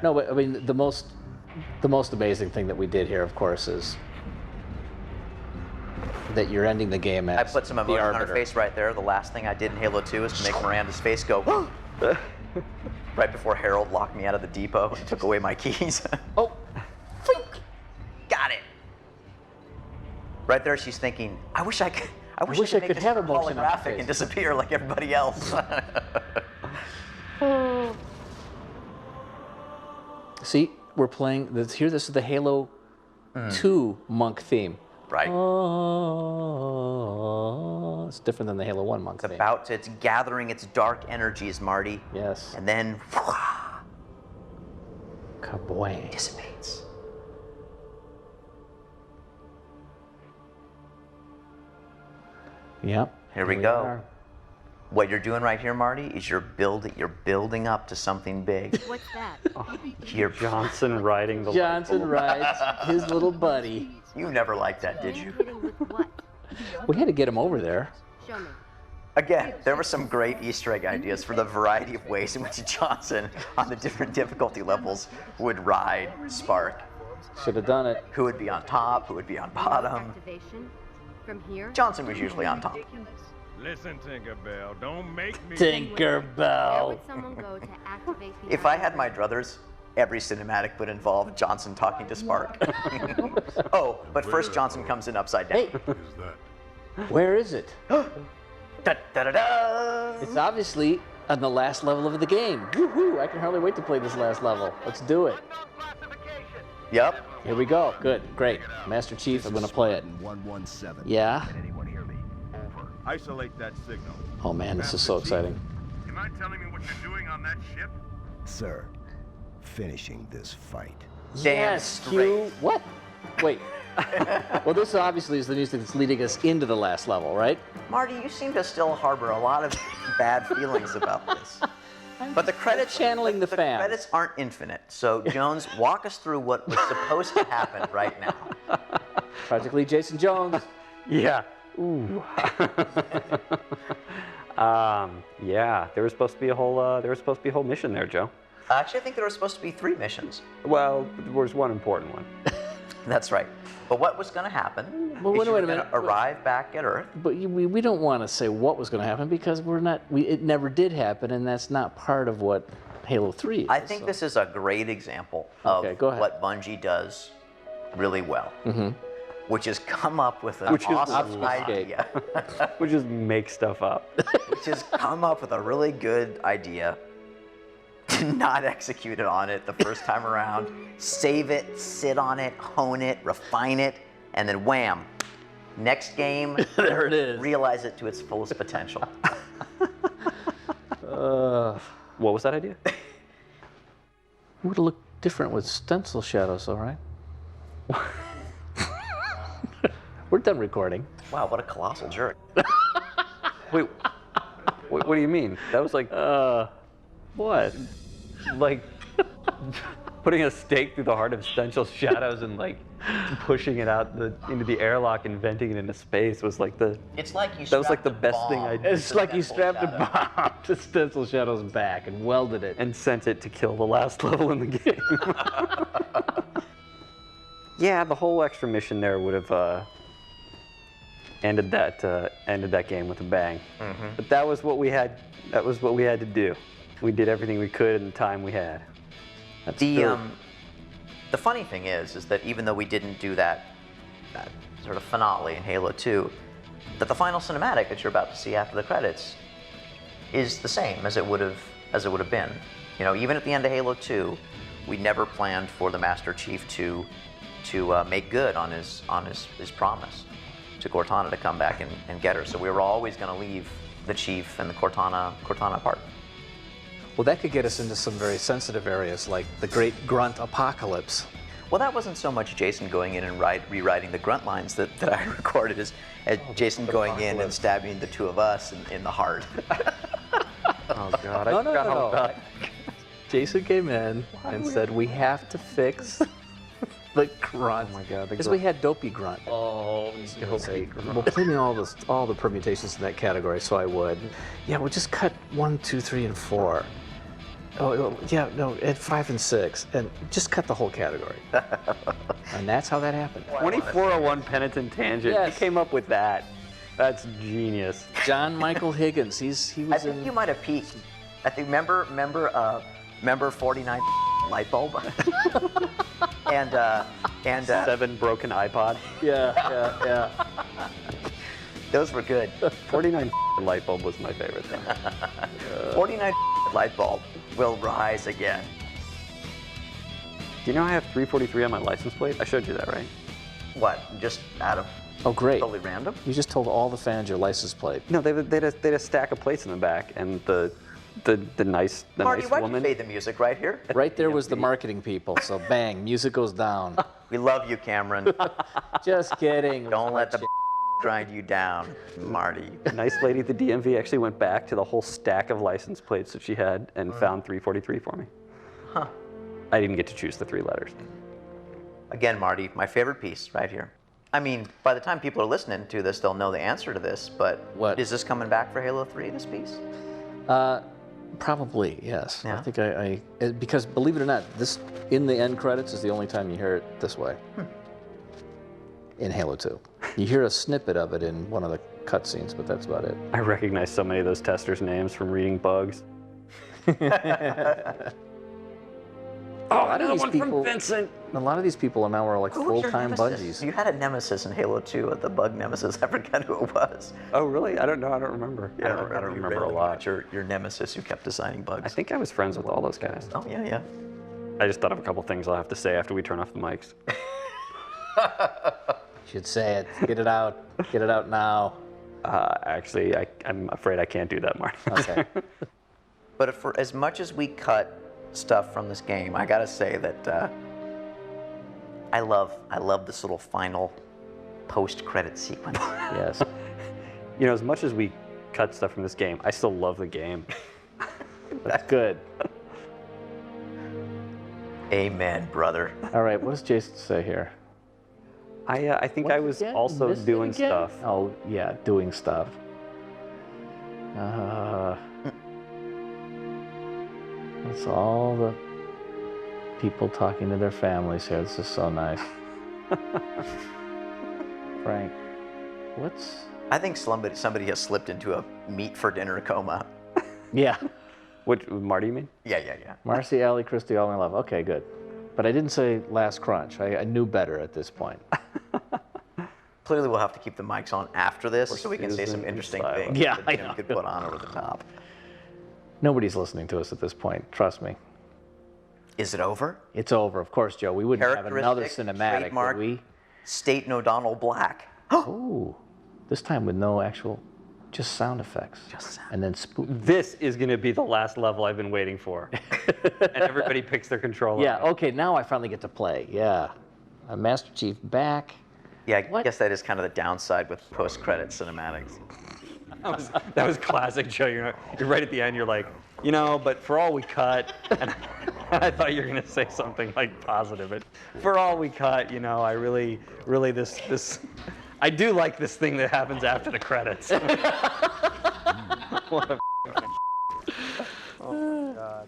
No, but I mean the most amazing thing that we did here, of course, is that you're ending the game as I put some the emotion on her Arbiter. face right there. The last thing I did in Halo 2 is to make Miranda's face go right before Harold locked me out of the depot and took away my keys. Oh, got it. Right there, she's thinking, I wish I could make this have emotion on my holographic face. and disappear like everybody else. See, we're playing this here. This is the Halo 2 monk theme. Right. Oh, it's different than the Halo 1 monk theme. It's gathering its dark energies, Marty. Yes. And then Kabwang. dissipates. Yep. Here we go. What you're doing right here, Marty, is you're building up to something big. What's that? You're Johnson riding the. Johnson rides his little buddy. You never liked that, did you? Hitting with what? We had to get him over there. Show me. Again, there were some great Easter egg ideas for the variety of ways in which Johnson, on the different difficulty levels, would ride Spark. Should have done it. Who would be on top? Who would be on bottom? Activation from here. Johnson was usually on top. Listen, Tinkerbell, don't make me. Where Tinkerbell. would someone go to activate the If I had my druthers, every cinematic would involve Johnson talking to Spark. Oh, but first Johnson comes in upside down. Hey, where is it? Da-da-da-da! It's obviously on the last level of the game. Woohoo! I can hardly wait to play this last level. Let's do it. Yep. Here we go. Good. Great. Master Chief, I'm going to play it. 117. Yeah? Can anyone hear me? Over. Isolate that signal. Oh man, this is so exciting. You mind telling me what you're doing on that ship? Sir, finishing this fight. Yes, Q. What? Wait. Well, this obviously is the news that's leading us into the last level, right? Marty, you seem to still harbor a lot of bad feelings about this. But the credits channeling the fans. credits aren't infinite. So Jones, walk us through what was supposed to happen right now. Practically Jason Jones. Yeah. Ooh. Yeah. There was supposed to be a whole mission there, Joe. Actually, I think there were supposed to be 3 missions. Well, there was one important one. That's right. But what was going to happen? Well, is wait you were a minute. gonna arrive back at Earth. But we don't want to say what was going to happen because it never did happen, and that's not part of what Halo 3 is. I think this is a great example of what Bungie does really well, which is come up with an awesome idea. Which is make stuff up. Which is come up with a really good idea, not execute it on it the first time around, save it, sit on it, hone it, refine it, and then wham, next game, there it is. Realize it to its fullest potential. What was that idea? It would have looked different with stencil shadows, all right? We're done recording. Wow, what a colossal jerk. Wait, what do you mean? That was like, what? Like putting a stake through the heart of stencil shadows and like pushing it out into the airlock and venting it into space was like the. It's like you. That was like the best thing I did. It's like you strapped a bomb to stencil shadow's back and welded it and sent it to kill the last level in the game. Yeah, the whole extra mission there would have ended that game with a bang. But that was what we had. That was what we had to do. We did everything we could in the time we had. That's the funny thing is that even though we didn't do that sort of finale in Halo 2, that the final cinematic that you're about to see after the credits is the same as it would have been. You know, even at the end of Halo 2, we never planned for the Master Chief to make good on his promise to Cortana to come back and get her. So we were always going to leave the Chief and the Cortana apart. Well, that could get us into some very sensitive areas, like the Great Grunt Apocalypse. Well, that wasn't so much Jason going in and rewriting the grunt lines that I recorded as Jason going in and stabbing the 2 of us in the heart. Oh, God. I forgot all about it. Jason came in and said, we have to fix the grunt. Oh, my God. Because we had Dopey Grunt. Oh, Dopey Grunt. Well, play me all the permutations in that category, so I would. Yeah, we'll just cut 1, 2, 3, and 4. Oh, yeah, no, at 5 and 6, and just cut the whole category. And that's how that happened. 2401 Penitent Tangent. Yes. He came up with that. That's genius. John Michael Higgins. He was I think you might have peaked. I think remember 49 light bulb and 7 broken iPod. Yeah. Those were good. 49 light bulb was my favorite thing. 49 light bulb will rise again. Do you know I have 343 on my license plate? I showed you that, right? What? Just out of Oh, great. totally random? You just told all the fans your license plate. No, they had a stack of plates in the back, and the nice Marty, nice why'd woman. you fade the music right here? Right there was the marketing people, so bang, music goes down. We love you, Cameron. Just kidding. Don't let the grind you down, Marty. The nice lady at the DMV actually went back to the whole stack of license plates that she had and found 343 for me. Huh. I didn't get to choose the 3 letters. Again, Marty, my favorite piece right here. I mean, by the time people are listening to this, they'll know the answer to this, but What? Is this coming back for Halo 3, this piece? Probably, yes. Yeah? I think because believe it or not, this in the end credits is the only time you hear it this way. In Halo 2. You hear a snippet of it in one of the cutscenes, but that's about it. I recognize so many of those testers' names from reading bugs. Oh, another one from Vincent. A lot of these people now are like Who was your full-time nemesis? Bungies. You had a nemesis in Halo 2, the bug nemesis. I forgot who it was. Oh, really? I don't know. I don't remember. I don't remember a lot. Your nemesis who kept assigning bugs. I think I was friends with all those guys. Oh, yeah. I just thought of a couple things I'll have to say after we turn off the mics. You should say it. Get it out. Get it out now. Actually, I'm afraid I can't do that, Marty. Okay. But for as much as we cut stuff from this game, I gotta say that I love this little final post-credit sequence. Yes. You know, as much as we cut stuff from this game, I still love the game. That's good. Amen, brother. All right, what does Jason say here? I think I was Again? also Missed it doing again? stuff. Oh, yeah, doing stuff. That's all the people talking to their families here. This is so nice. Frank, what's... I think somebody has slipped into a meat for dinner coma. Yeah. Which, Marty, you mean? Yeah. Marcy, Allie, Christy, all my love. Okay, good. But I didn't say last crunch. I knew better at this point. Clearly, we'll have to keep the mics on after this so we can say some interesting things Yeah, that I Jim know. could put on over the top. Nobody's listening to us at this point. Trust me. Is it over? It's over. Of course, Joe. We wouldn't have another Characteristic, cinematic, trademark, would we? Staten O'Donnell Black. Ooh. This time with no actual, just sound effects. Just sound. And then spook. This is going to be the last level I've been waiting for. And everybody picks their controller. Yeah, okay, now I finally get to play. Yeah. Master Chief back. Yeah, I guess that is kind of the downside with post-credit cinematics. That was classic, Joe. You're right at the end. You're like, but for all we cut, and I thought you were going to say something like positive. But for all we cut, I really, this, I do like this thing that happens after the credits. What a oh my God.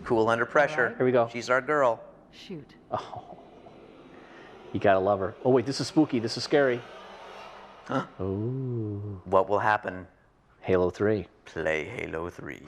Cool under pressure. Here we go. She's our girl. Shoot. Oh. You gotta love her. Oh, wait, this is spooky. This is scary. Huh? Ooh. What will happen? Halo 3. Play Halo 3.